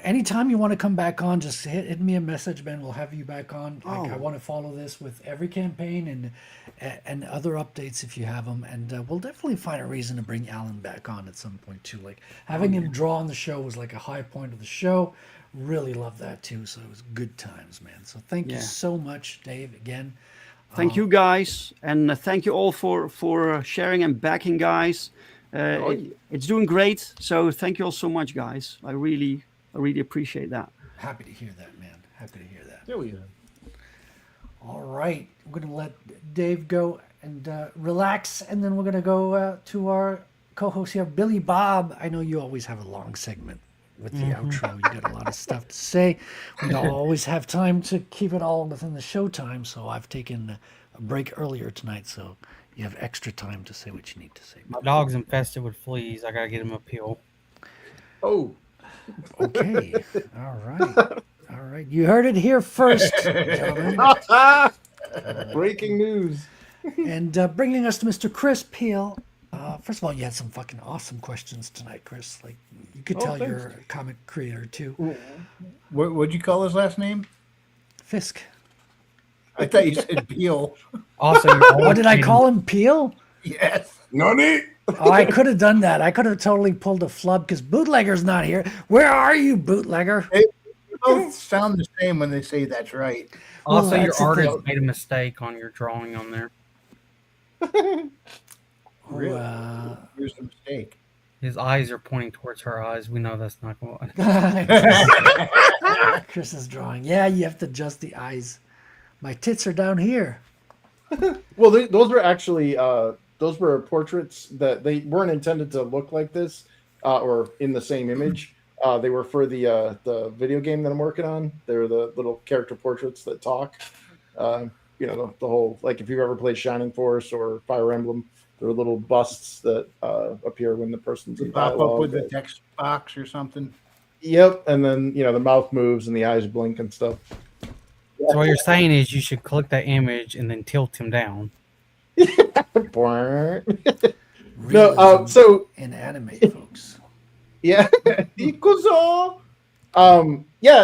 Anytime you want to come back on, just hit me a message, man. We'll have you back on. Like, I want to follow this with every campaign and other updates if you have them. And we'll definitely find a reason to bring Alan back on at some point too. Like having him draw on the show was like a high point of the show. Really love that too. So it was good times, man. So thank you so much, Dave, again. Thank you guys, and thank you all for sharing and backing, guys. It's doing great. So thank you all so much, guys. I really appreciate that. Happy to hear that, man. Happy to hear that. There we go. All right, I'm going to let Dave go and relax, and then we're going to go to our co-host here, Billy Bob. I know you always have a long segment with the outro. You got a lot of stuff to say. We don't always have time to keep it all within the show time, so I've taken a break earlier tonight, so you have extra time to say what you need to say. My dog's infested with fleas. I gotta get him a pill. Oh, okay. All right. You heard it here first, gentlemen. breaking news. And bringing us to Mr. Chris Peel. First of all, you had some fucking awesome questions tonight, Chris. Like you could tell you're a comic creator too. What'd you call his last name? Fisk. I thought you said Peel. Also, What did I call him? Peel? Yes. Nani? Oh, I could have done that. I could have totally pulled a flub because Bootlegger's not here. Where are you, Bootlegger? They both sound the same when they say that's right. Also, Well, your that's the artist thing. made a mistake on your drawing on there. Really? Here's the mistake. His eyes are pointing towards her eyes. We know that's not going to. Chris's drawing. Yeah, you have to adjust the eyes. My tits are down here. Well, those were actually those were portraits that they weren't intended to look like this or in the same image. They were for the video game that I'm working on. They were the little character portraits that talk. The whole, like if you've ever played Shining Force or Fire Emblem, There are little busts that appear when the person's in Pop up dialogue. with the text box or something. Yep, and then the mouth moves and the eyes blink and stuff. So what you're saying is you should click that image and then tilt him down. Realism so in anime, folks. yeah, Ikuzo.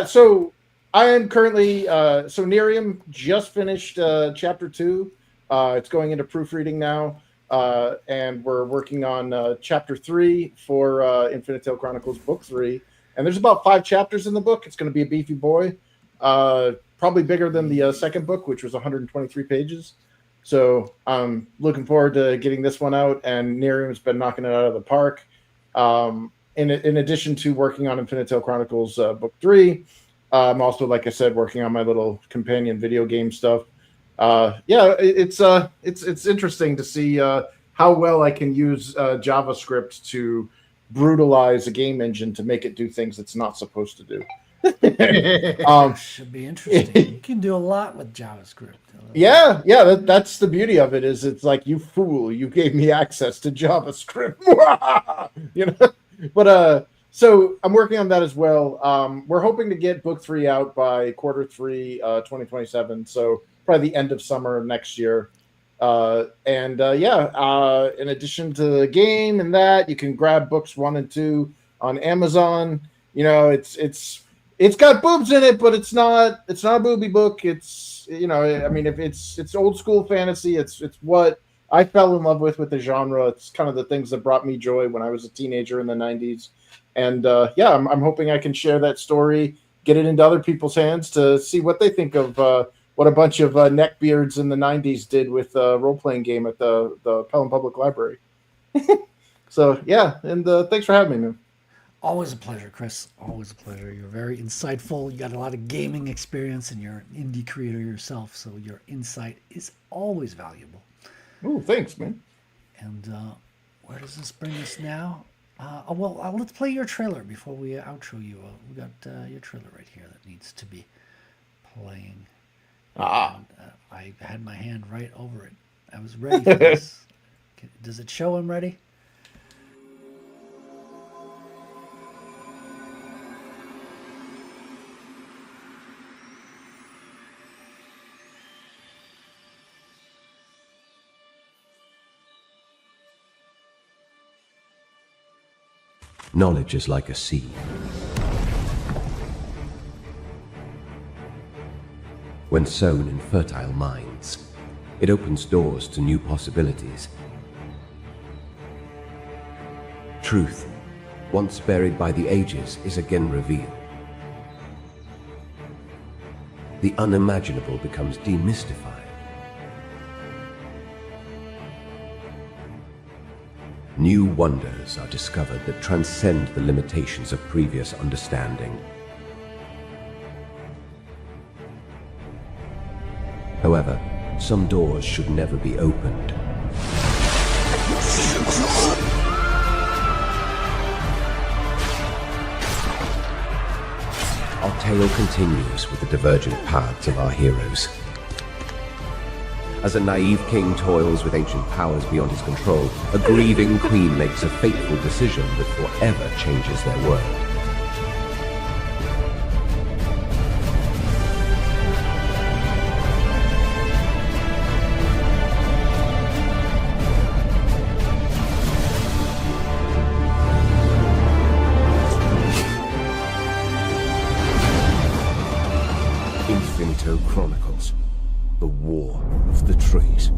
So I am currently so Nerium just finished chapter 2. It's going into proofreading now, and we're working on chapter 3 for Infinite Tale Chronicles Book 3. And there's about 5 chapters in the book. It's going to be a beefy boy, probably bigger than the second book, which was 123 pages. So I'm looking forward to getting this one out. And Nerium's been knocking it out of the park. In addition to working on Infinite Tale Chronicles Book 3, I'm also, like I said, working on my little companion video game stuff. It's interesting to see how well I can use JavaScript to brutalize a game engine to make it do things it's not supposed to do. Should be interesting. You can do a lot with JavaScript. That's the beauty of it. Is it's like, you fool, you gave me access to JavaScript. But so I'm working on that as well. We're hoping to get book 3 out by quarter 3 2027, so probably the end of summer of next year. In addition to the game and that, you can grab books 1 and 2 on Amazon. It's got boobs in it, but it's not a booby book. It's if it's old school fantasy. It's what I fell in love with the genre. It's kind of the things that brought me joy when I was a teenager in the 90s. And I'm hoping I can share that story, get it into other people's hands to see what they think of what a bunch of neckbeards in the 90s did with a role-playing game at the Pelham Public Library. So, and thanks for having me, man. Always a pleasure, Chris. Always a pleasure. You're very insightful. You got a lot of gaming experience, and you're an indie creator yourself, so your insight is always valuable. Oh, thanks, man. And where does this bring us now? Let's play your trailer before we outro you. We got your trailer right here that needs to be playing. And, I had my hand right over it. I was ready for this. Does it show I'm ready? Knowledge is like a seed. When sown in fertile minds, it opens doors to new possibilities. Truth, once buried by the ages, is again revealed. The unimaginable becomes demystified. New wonders are discovered that transcend the limitations of previous understanding. However, some doors should never be opened. Our tale continues with the divergent paths of our heroes. As a naive king toils with ancient powers beyond his control, a grieving queen makes a fateful decision that forever changes their world. Infinito Chronicles. The War of the Trees.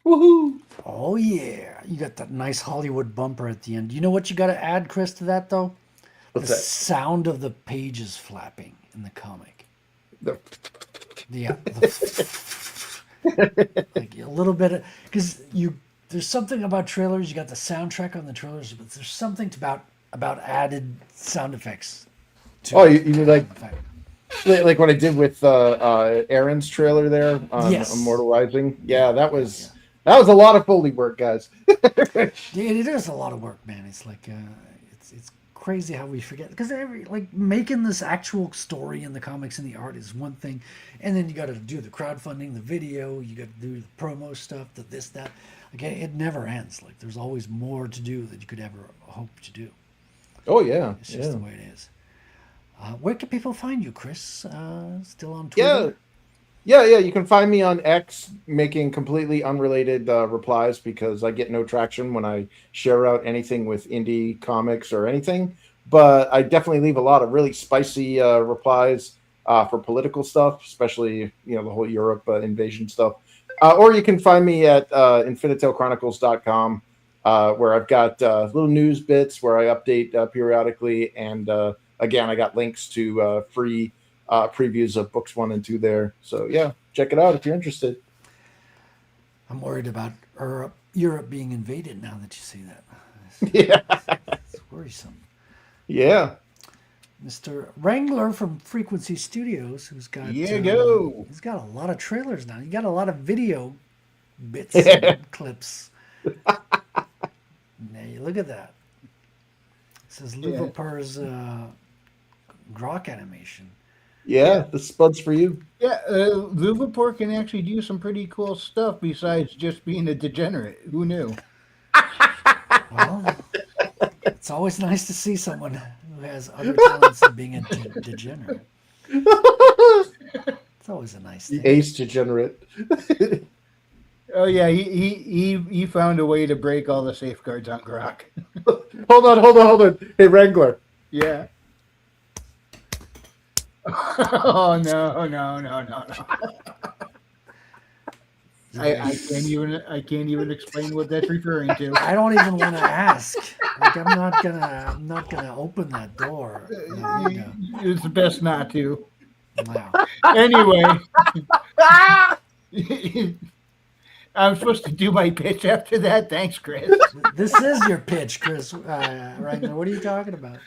Woohoo! Oh yeah, you got that nice Hollywood bumper at the end. You know what you got to add, Chris, to that though? What's the that? Sound of the pages flapping in the comic. Yeah, like a little bit of, because there's something about trailers. You got the soundtrack on the trailers, but there's something about added sound effects. You mean like what I did with Aaron's trailer there on Immortalizing? Yeah, that was a lot of Foley work, guys. Yeah, it is a lot of work, man. It's like it's crazy how we forget, because like making this actual story in the comics and the art is one thing, and then you got to do the crowdfunding, the video, you got to do the promo stuff, the this, that. Okay, it never ends. Like there's always more to do that you could ever hope to do. Oh yeah, It's just the way it is. Where can people find you, Chris? Still on Twitter? Yeah. You can find me on X making completely unrelated replies because I get no traction when I share out anything with indie comics or anything. But I definitely leave a lot of really spicy replies for political stuff, especially the whole Europe invasion stuff. Or you can find me at infinitellchronicles.com. Where I've got little news bits where I update periodically. And again, I got links to free previews of books 1 and 2 there. So, yeah, check it out if you're interested. I'm worried about Europe being invaded now that you say that. It's worrisome. Yeah. Mr. Wrangler from Frequency Studios, who's got he's got a lot of trailers now. You got a lot of video bits and clips. Now you look at that. It says Luvapar's Grok animation. Yeah, the spud's for you. Yeah, Luvapor can actually do some pretty cool stuff besides just being a degenerate. Who knew? Well, it's always nice to see someone who has other talents than being a degenerate. It's always a nice thing. Ace degenerate. Oh yeah, he found a way to break all the safeguards on Grok. Hold on. Hey, Wrangler. Yeah. Oh no. I can't even explain what that's referring to. I don't even want to ask. Like I'm not gonna open that door. It's best not to. Wow. Anyway. I'm supposed to do my pitch after that. Thanks, Chris. This is your pitch, Chris. Wrangler, what are you talking about?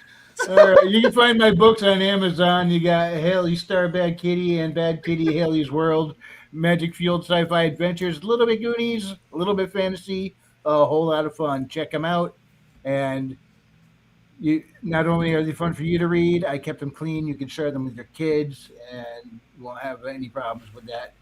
You can find my books on Amazon. You got Haley Star Bad Kitty and Bad Kitty Haley's World, Magic Fueled Sci-Fi Adventures, a little bit Goonies, a little bit fantasy, a whole lot of fun. Check them out. And not only are they fun for you to read, I kept them clean. You can share them with your kids, and you won't have any problems with that.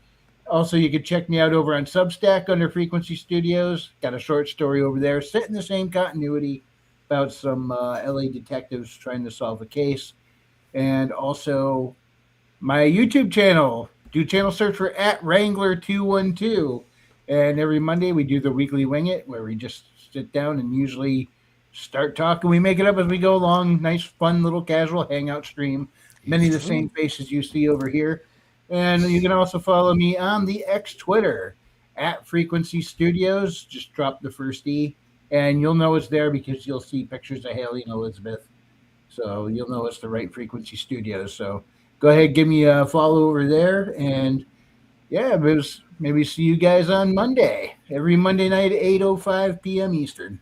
Also, you can check me out over on Substack under Frequency Studios. Got a short story over there set in the same continuity about some LA detectives trying to solve a case. And also my YouTube channel. Do channel search for @Wrangler212. And every Monday we do the weekly Wing It, where we just sit down and usually start talking. We make it up as we go along. Nice, fun, little casual hangout stream. Many of the same faces you see over here. And you can also follow me on the X Twitter @Frequency Studios. Just drop the first E, and you'll know it's there because you'll see pictures of Haley and Elizabeth. So you'll know it's the right Frequency Studios. So go ahead, give me a follow over there. And yeah, maybe see you guys on Monday. Every Monday night at 8:05 p.m. Eastern.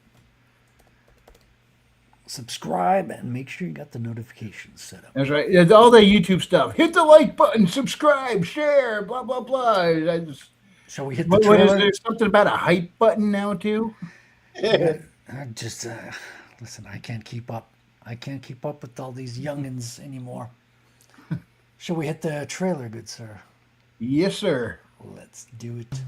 Subscribe and make sure you got the notifications set up. That's right. Yeah, all the YouTube stuff. Hit the like button, subscribe, share, blah, blah, blah. Shall we hit the trailer? Is there something about a hype button now, too? Listen, I can't keep up. I can't keep up with all these youngins anymore. Shall we hit the trailer, good sir? Yes, sir. Let's do it.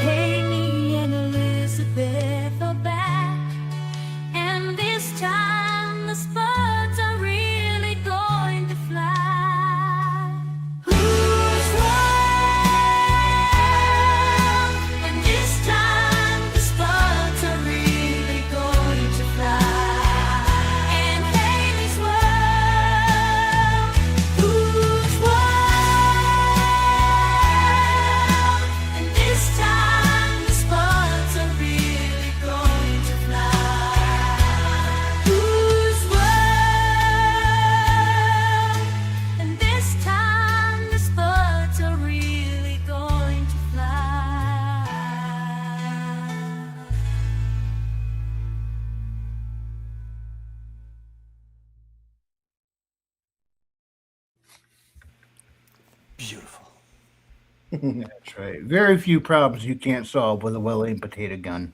Haley and Elizabeth are back, and this time the spuds are really going to fly. Who's wrong? And this time the spuds Beautiful. That's right. Very few problems you can't solve with a well-aimed potato gun.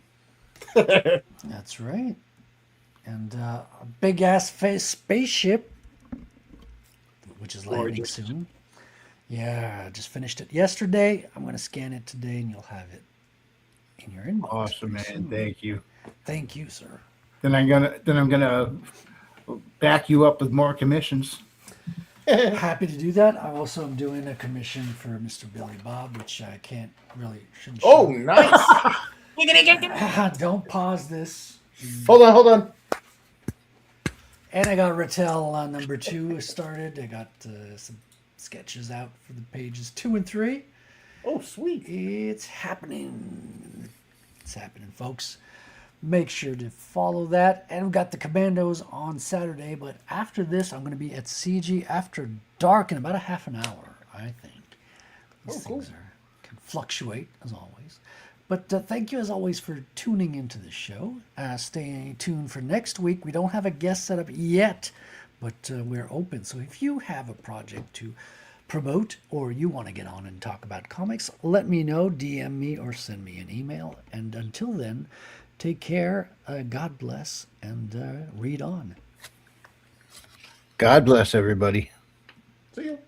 That's right. And a big ass spaceship, which is landing Gorgeous. soon. Yeah, I just finished it yesterday. I'm going to scan it today, and you'll have it in your inbox. Awesome, man. pretty soon. Thank you. Thank you, sir. Then I'm gonna back you up with more commissions. Happy to do that. I also am doing a commission for Mr. Billy Bob, which I shouldn't Oh, show. nice. Don't pause this. Hold on. And I got Rattel number 2 started. I got some sketches out for the pages 2 and 3. Oh, sweet. It's happening. It's happening, folks. Make sure to follow that. And we've got the Commandos on Saturday. But after this, I'm going to be at CG After Dark in about a half an hour, I think. These things can fluctuate, as always. But thank you, as always, for tuning into the show. Stay tuned for next week. We don't have a guest set up yet, but we're open. So if you have a project to promote or you want to get on and talk about comics, let me know, DM me, or send me an email. And until then, take care, God bless, and read on. God bless everybody. See you.